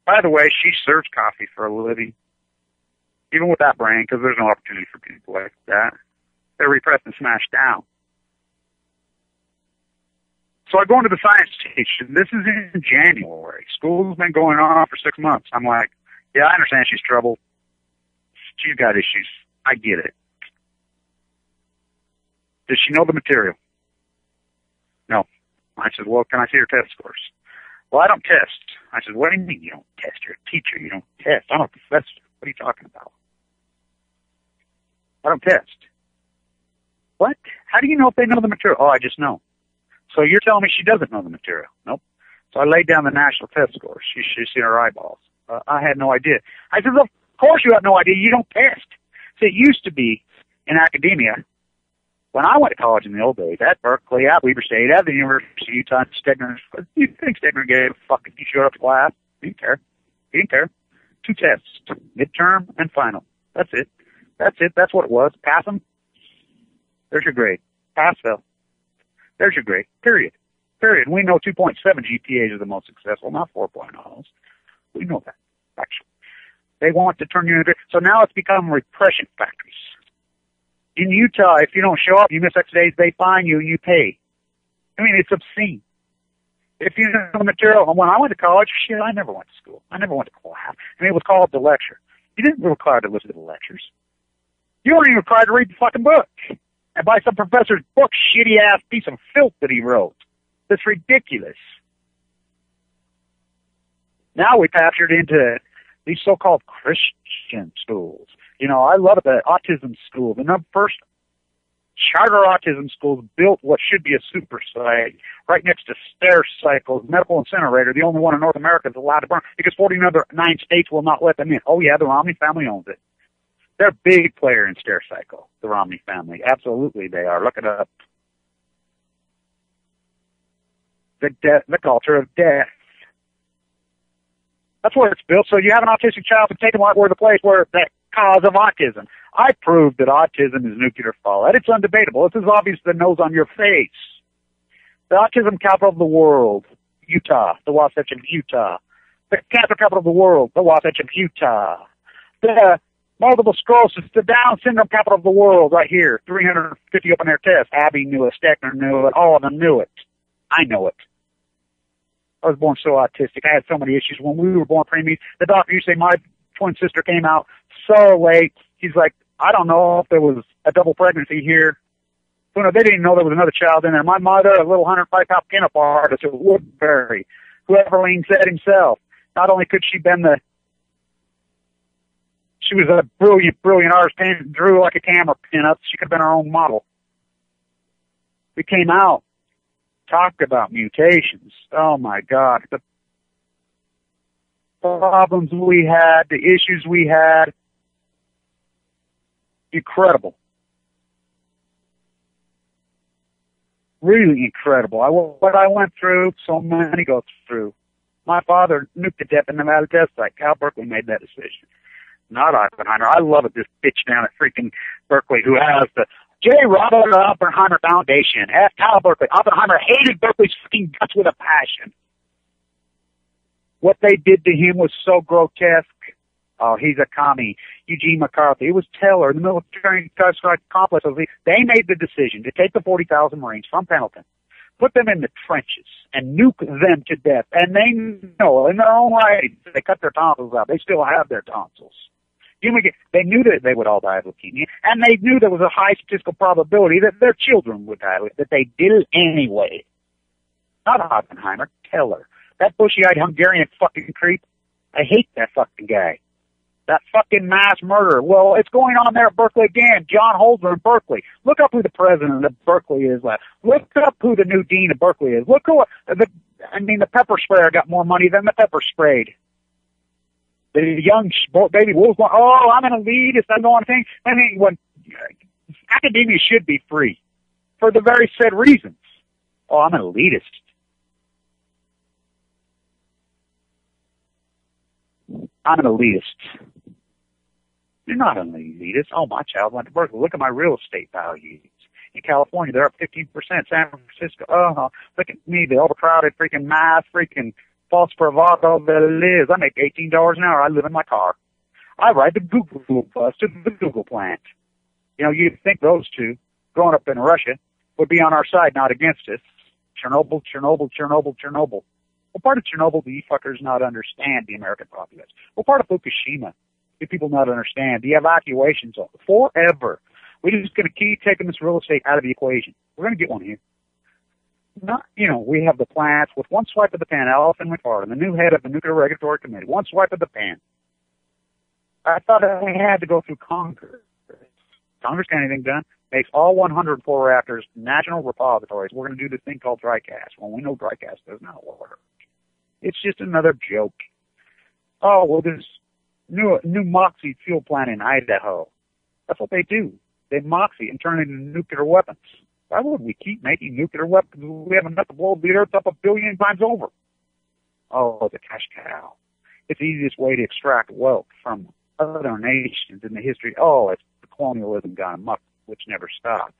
By the way, she serves coffee for a living. Even with that brain, because there's no opportunity for people like that. They're repressed and smashed down. So I go into the science teacher. This is in January. School's been going on for 6 months. I'm like, yeah, I understand she's troubled. She's got issues. I get it. Does she know the material? No. I said, well, can I see her test scores? Well, I don't test. I said, what do you mean you don't test? You're a teacher. You don't test. I'm a professor. What are you talking about? I don't test. What? How do you know if they know the material? Oh, I just know. So you're telling me she doesn't know the material? Nope. So I laid down the national test scores. She's seen her eyeballs. I had no idea. I said, of course you have no idea. You don't test. See, it used to be in academia, when I went to college in the old days, at Berkeley, at Weber State, at the University of Utah, Stegner, you think Stegner gave a fuck if you showed up to class? He didn't care. He didn't care. 2 tests, midterm and final. That's it. That's it. That's what it was. Pass them. There's your grade. Pass, fail. There's your grade. Period. Period. We know 2.7 GPAs are the most successful, not 4.0s. We know that, actually. They want to turn you into... So now it's become repression factories. In Utah, if you don't show up, you miss X days, they fine you and you pay. I mean, it's obscene. If you know the material... When I went to college, shit, I never went to school. I never went to class. I mean, it was called the lecture. You didn't require to listen to the lectures. You weren't even required to read the fucking book. And buy some professor's book, shitty-ass piece of filth that he wrote. That's ridiculous. Now we captured into these so-called Christian schools. I love the autism school. The first charter autism schools built what should be a super site right next to Stair Cycles, medical incinerator, the only one in North America that's allowed to burn, because 49 other 9 states will not let them in. Oh, yeah, the Romney family owns it. They're a big player in Stair Cycle, the Romney family. Absolutely, they are. Look it up. The culture of death. That's where it's built. So you have an autistic child and take them right where the place where the cause of autism. I proved that autism is nuclear fallout. It's undebatable. It's as obvious as the nose on your face. The autism capital of the world, Utah, the Wasatch of Utah. The cancer capital of the world, the Wasatch of Utah. The multiple sclerosis, the Down syndrome capital of the world, right here. 350 open-air tests. Abby knew it. Steckner knew it. All of them knew it. I know it. I was born so autistic. I had so many issues. When we were born preemies, the doctor used to say my twin sister came out so late. He's like, I don't know if there was a double pregnancy here. So, they didn't know there was another child in there. My mother, a little 105-pound pinup artist at Woodbury, whoever Lean said himself. Not only could she bend she was a brilliant artist, drew like a camera pinup. She could have been her own model. We came out Talk about mutations. Oh my God. The problems we had, the issues we had. Incredible. Really incredible. What I went through, so many go through. My father nuked to death in Nevada test site. Cal Berkeley made that decision. Not Oppenheimer. I love it, this bitch down at freaking Berkeley who has the J. Robert Oppenheimer Foundation at Cal Berkeley. Oppenheimer hated Berkeley's fucking guts with a passion. What they did to him was so grotesque. Oh, he's a commie. Eugene McCarthy. It was Taylor, the military complex. They made the decision to take the 40,000 Marines from Pendleton, put them in the trenches, and nuke them to death. And they know, in their own right, they cut their tonsils out. They still have their tonsils. They knew that they would all die of leukemia, and they knew there was a high statistical probability that their children would die, that they did it anyway. Not Oppenheimer, Taylor. That bushy-eyed Hungarian fucking creep. I hate that fucking guy. That fucking mass murder. Well, it's going on there at Berkeley again. John Holder in Berkeley. Look up who the president of Berkeley is. Look up who the new dean of Berkeley is. Look who, the pepper sprayer got more money than the pepper sprayed. The young baby wolves going, oh, I'm an elitist. I'm going to think. I mean, when academia should be free for the very said reasons. Oh, I'm an elitist. I'm an elitist. You're not an elitist. Oh, my child went to Berkeley. Look at my real estate values. In California, they're up 15%. San Francisco, look at me, the overcrowded freaking mass, freaking false bravado that it is. I make $18 an hour. I live in my car. I ride the Google bus to the Google plant. You know, you'd think those two, growing up in Russia, would be on our side, not against us. Chernobyl, Chernobyl, Chernobyl, Chernobyl. What part of Chernobyl do you fuckers not understand, the American populace? What part of Fukushima do people not understand? The evacuations forever. We're just going to keep taking this real estate out of the equation. We're going to get one here. We have the plants with one swipe of the pen, Alison McFarland, the new head of the Nuclear Regulatory Committee, one swipe of the pen. I thought I had to go through Congress. Congress got anything done? Makes all 104 reactors national repositories. We're going to do this thing called dry gas. Well, we know dry gas does not work. It's just another joke. Oh, well, there's new Moxie fuel plant in Idaho. That's what they do. They Moxie and turn it into nuclear weapons. Why would we keep making nuclear weapons? We have enough to blow the earth up 1 billion times over. Oh, the cash cow. It's the easiest way to extract wealth from other nations in the history. Oh, it's the colonialism gone amok, which never stopped.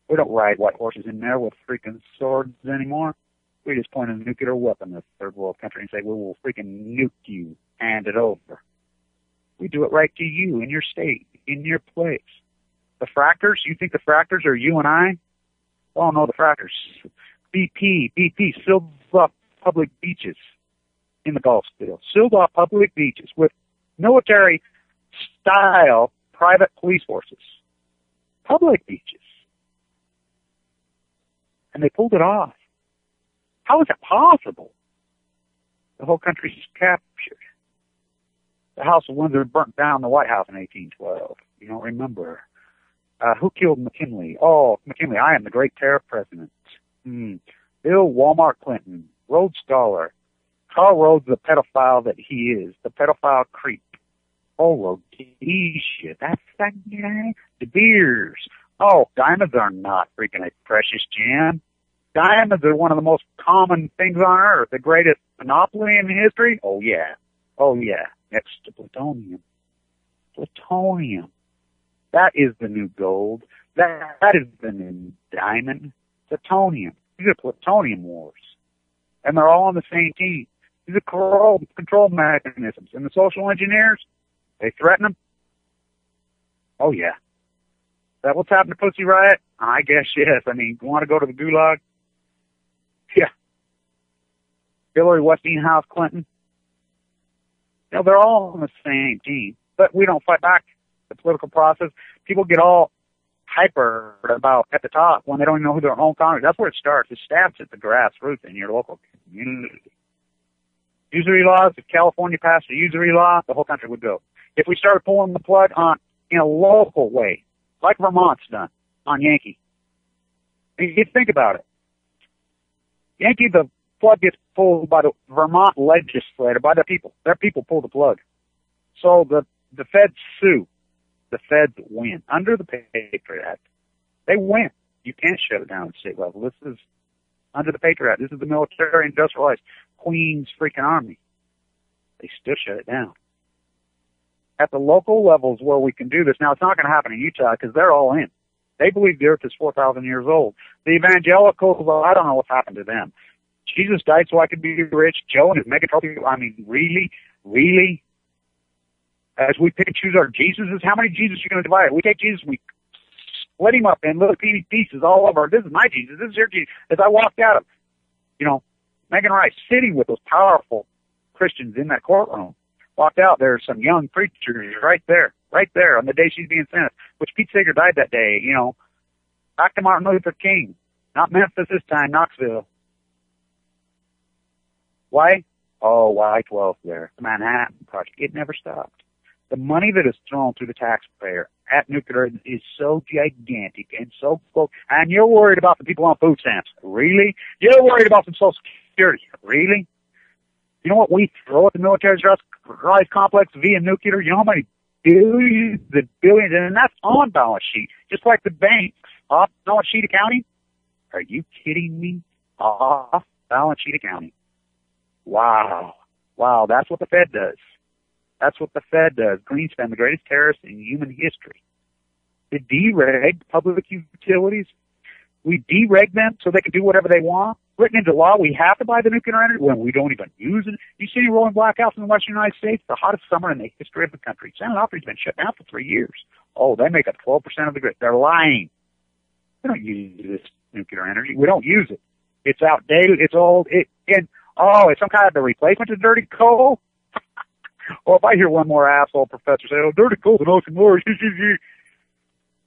We don't ride white horses in there with freaking swords anymore. We just point a nuclear weapon at a third world country and say, we will freaking nuke you, hand it over. We do it right to you, in your state, in your place. The fractors, you think the fractors are you and I? Oh, no, the fractors. BP sealed off public beaches in the Gulf still. Sealed off public beaches with military-style private police forces. Public beaches. And they pulled it off. How is it possible? The whole country's captured. The House of Windsor burnt down the White House in 1812. You don't remember. Who killed McKinley? Oh, McKinley, I am the great terror president. Bill Walmart Clinton, Rhodes Scholar. Carl Rhodes, the pedophile that he is, the pedophile creep. Oh, Rhodesia, that's that guy. De Beers. Oh, diamonds are not freaking a precious gem. Diamonds are one of the most common things on earth. The greatest monopoly in history? Oh, yeah. Oh, yeah. Next to plutonium. Plutonium. That is the new gold. That is the new diamond. Plutonium. These are plutonium wars. And they're all on the same team. These are control mechanisms. And the social engineers, they threaten them. Oh, yeah. Is that what's happened to Pussy Riot? I guess yes. I mean, you want to go to the gulag? Yeah. Hillary, Westinghouse, Clinton. You know, they're all on the same team. But we don't fight back the political process. People get all hyper about at the top when they don't even know who their own Congress. That's where it starts. It starts at the grassroots in your local community. Usury laws, if California passed a usury law, the whole country would go. If we started pulling the plug on in a local way, like Vermont's done on Yankee, you think about it. Yankee, the plug gets pulled by the Vermont legislator, by the people. Their people pull the plug. So the feds sue. The feds win. Under the Patriot Act, they win. You can't shut it down at the state level. This is under the Patriot Act. This is the military industrialized Queen's freaking army. They still shut it down. At the local levels where we can do this, now it's not going to happen in Utah because they're all in. They believe the earth is 4,000 years old. The evangelicals, well, I don't know what's happened to them. Jesus died so I could be rich. Joe and his mega trophy. I mean, really? Really? As we pick and choose our Jesuses, how many Jesus are you going to divide? We take Jesus, we split him up in little teeny pieces all over. This is my Jesus. This is your Jesus. As I walked out of, Megan Rice sitting with those powerful Christians in that courtroom, walked out, there's some young preachers right there on the day she's being sentenced, which Pete Seeger died that day, back to Martin Luther King, not Memphis this time, Knoxville. Why? Oh, Y-12 there, the Manhattan Project. It never stopped. The money that is thrown through the taxpayer at nuclear is so gigantic and so close. And you're worried about the people on food stamps. Really? You're worried about some Social Security. Really? You know what we throw at the military industrial complex via nuclear? You know how many billions, and that's on balance sheet, just like the banks off balance sheet accounting? Are you kidding me? Off balance sheet accounting. Wow, that's what the Fed does. That's what the Fed does. Greenspan, the greatest terrorist in human history. To dereg public utilities, we dereg them so they can do whatever they want. Written into law, we have to buy the nuclear energy when we don't even use it. You see any rolling blackouts in the western United States? The hottest summer in the history of the country. San Onofre's been shut down for 3 years. Oh, they make up 12% of the grid. They're lying. We don't use this nuclear energy. We don't use it. It's outdated. It's old. It's some kind of the replacement to dirty coal. Or if I hear one more asshole professor say, dirty coal's an oxymoron.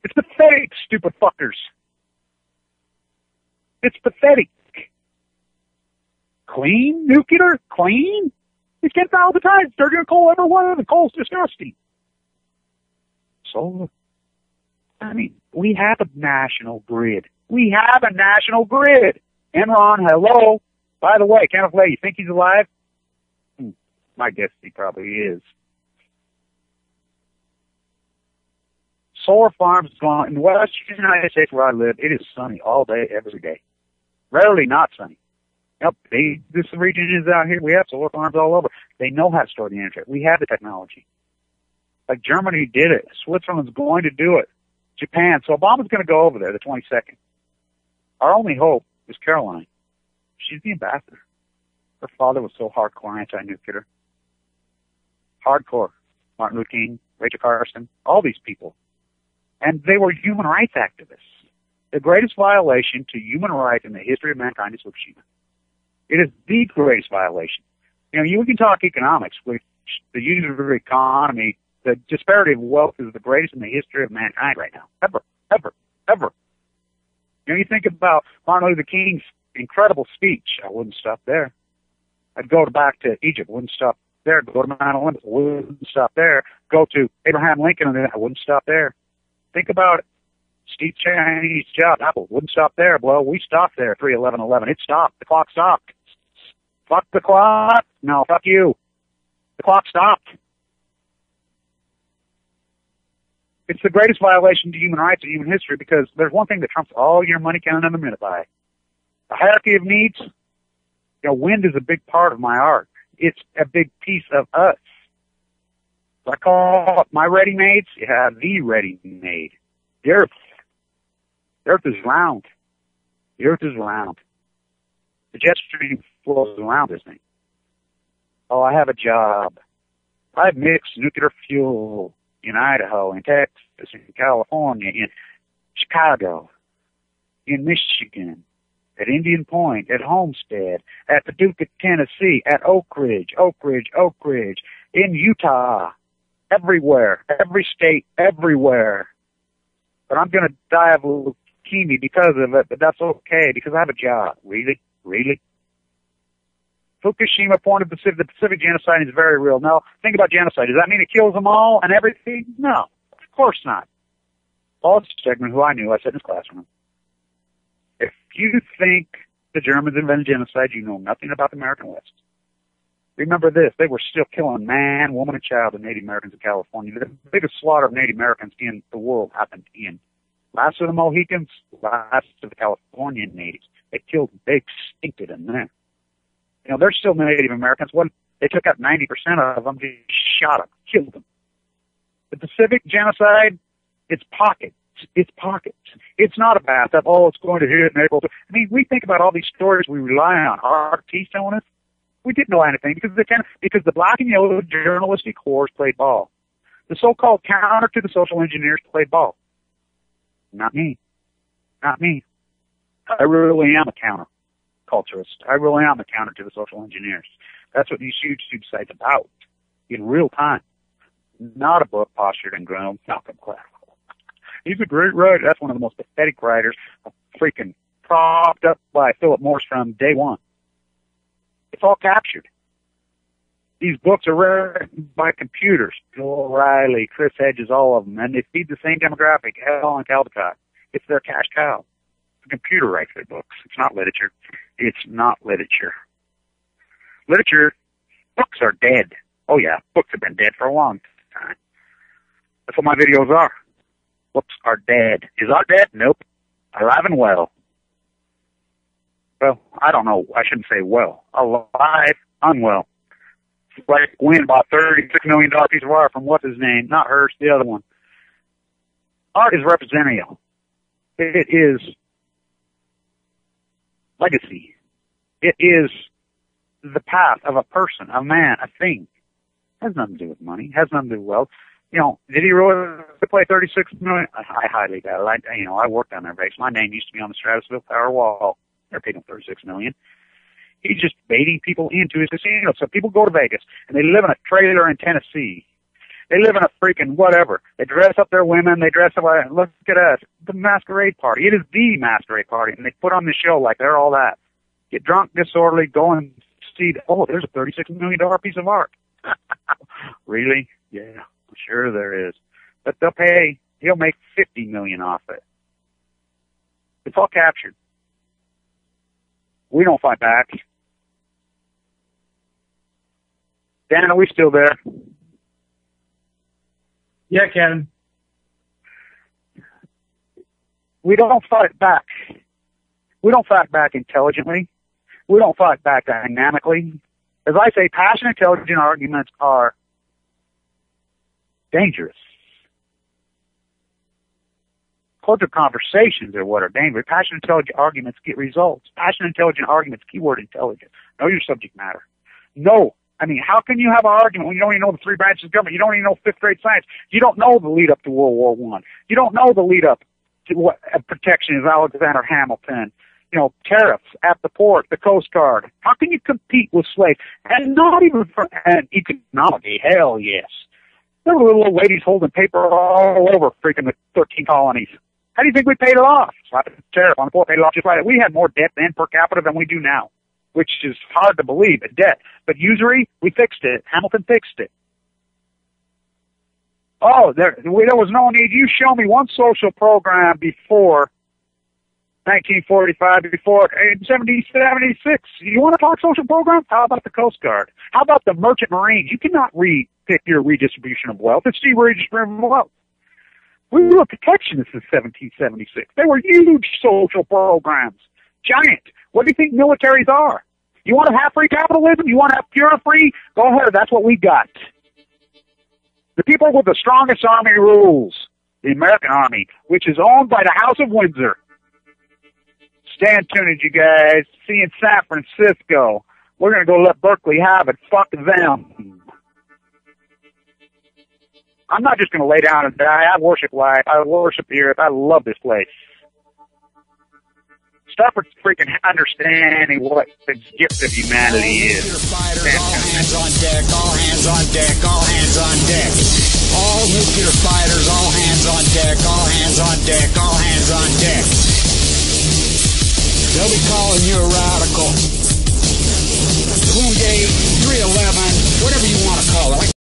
It's pathetic, stupid fuckers. It's pathetic. Clean nuclear? Clean? It's 10,000 times dirtier than coal ever was, and coal's disgusting. So, we have a national grid. Enron, hello. By the way, Kenneth Lay, you think he's alive? My guess he probably is. Solar farms gone in the western United States where I live. It is sunny all day, every day. Rarely not sunny. Yep, this region is out here. We have solar farms all over. They know how to store the energy. We have the technology. Like Germany did it. Switzerland's going to do it. Japan. So Obama's going to go over there the 22nd. Our only hope is Caroline. She's the ambassador. Her father was so hardcore anti-nuclear. Hardcore. Martin Luther King, Rachel Carson, all these people. And they were human rights activists. The greatest violation to human rights in the history of mankind is Fukushima. It is the greatest violation. We can talk economics, which the user economy, the disparity of wealth is the greatest in the history of mankind right now. Ever. You think about Martin Luther King's incredible speech. I wouldn't stop there. I'd go back to Egypt. Wouldn't stop there. Go to Mount Olympus. Wouldn't stop there. Go to Abraham Lincoln, and then I wouldn't stop there. Think about it. Steve Chinese job. Apple wouldn't stop there. Well, we stopped there. 3/11/11. It stopped. The clock stopped. Fuck the clock. No, fuck you. The clock stopped. It's the greatest violation to human rights in human history because there's one thing that trumps all your money counted in a minute by. The hierarchy of needs. Wind is a big part of my art. It's a big piece of us. So I call it my ready-mades. Yeah, the ready-made. The earth. The earth is round. The earth is round. The jet stream flows around this thing. Oh, I have a job. I've mixed nuclear fuel in Idaho, in Texas, in California, in Chicago, in Michigan, at Indian Point, at Homestead, at Paducah, Tennessee, at Oak Ridge, in Utah, everywhere, every state, everywhere. But I'm going to die of leukemia because of it, but that's okay because I have a job. Really? Fukushima point of the Pacific genocide is very real. Now, think about genocide. Does that mean it kills them all and everything? No, of course not. Paul Stegman, who I knew, I sat in his classroom. If you think the Germans invented genocide, you know nothing about the American West. Remember this, they were still killing man, woman, and child of Native Americans in California. The biggest slaughter of Native Americans in the world happened in last of the Mohicans, last of the Californian natives. They killed, they extincted them there. You know, they're still Native Americans. What, they took out 90% of them, just shot them, killed them. The Pacific genocide, it's pockets. It's pockets. It's not a bathtub. Oh, it's going to hit and able to. I mean, we think about all these stories we rely on. RT's telling us. We didn't know anything because the black and yellow journalistic whores played ball. The so-called counter to the social engineers played ball. Not me. Not me. I really am a counter-culturist. I really am a counter to the social engineers. That's what these YouTube sites about in real time. Not a book postured and grown. Malcolm Gladwell. He's a great writer. That's one of the most pathetic writers, freaking propped up by Philip Morris from day one. It's all captured. These books are written by computers. Bill O'Reilly, Chris Hedges, all of them. And they feed the same demographic, Hell and Caldecott. It's their cash cow. The computer writes their books. It's not literature. It's not literature. Literature, books are dead. Oh yeah, books have been dead for a long time. That's what my videos are. Books are dead. Is art dead? Nope. Alive and well. Well, I don't know. I shouldn't say well. Alive, unwell. It's like Gwen bought $36 million piece of art from what's his name? Not Hearst, the other one. Art is representative. It is legacy. It is the path of a person, a man, a thing. It has nothing to do with money. It has nothing to do with wealth. You know, did he really play 36 million? I highly doubt it. I worked on their base. My name used to be on the Stratusville Power Wall. They're paying him $36 million. He's just baiting people into his casino. So people go to Vegas and they live in a trailer in Tennessee. They live in a freaking whatever. They dress up their women. They dress up. Look at us. The masquerade party. It is the masquerade party. And they put on the show like they're all that. Get drunk, disorderly, go and see, oh, there's a $36 million piece of art. Really? Yeah, sure there is. But they'll pay, he'll make $50 million off it. It's all captured. We don't fight back. Dan, are we still there? Yeah, Kevin. We don't fight back. We don't fight back intelligently. We don't fight back dynamically. As I say, passionate, intelligent arguments are dangerous. Cordial conversations are what are dangerous. Passionate, intelligent arguments get results. Passionate, intelligent arguments, keyword intelligent. Know your subject matter. No. I mean, how can you have an argument when you don't even know the three branches of government? You don't even know fifth grade science. You don't know the lead up to World War I. You don't know the lead up to what protection is Alexander Hamilton. You know, tariffs at the port, the Coast Guard. How can you compete with slaves? And not even for economically, hell yes. There were little old ladies holding paper all over freaking the 13 colonies. How do you think we paid it off? Tariff on the port, paid it off just like that. We had more debt then per capita than we do now, which is hard to believe, a debt. But usury, we fixed it. Hamilton fixed it. Oh, there was no need. You show me one social program before 1945, before 1776. You want to talk social programs? How about the Coast Guard? How about the Merchant Marines? You cannot pick your redistribution of wealth. It's redistribution of wealth. We were protectionists in 1776. They were huge social programs. Giant. What do you think militaries are? You want to have free capitalism? You want to have pure free? Go ahead. That's what we got. The people with the strongest army rules. The American Army, which is owned by the House of Windsor. Stay tuned, you guys. See you in San Francisco. We're going to go let Berkeley have it. Fuck them. I'm not just going to lay down and die. I worship life. I worship the earth. I love this place. Start with freaking understanding what the gift of humanity is. Fighters, all hands on deck, all hands on deck, all hands on deck. All nuclear fighters, all hands on deck, all hands on deck, all hands on deck. They'll be calling you a radical. Twingate, 311, whatever you want to call it.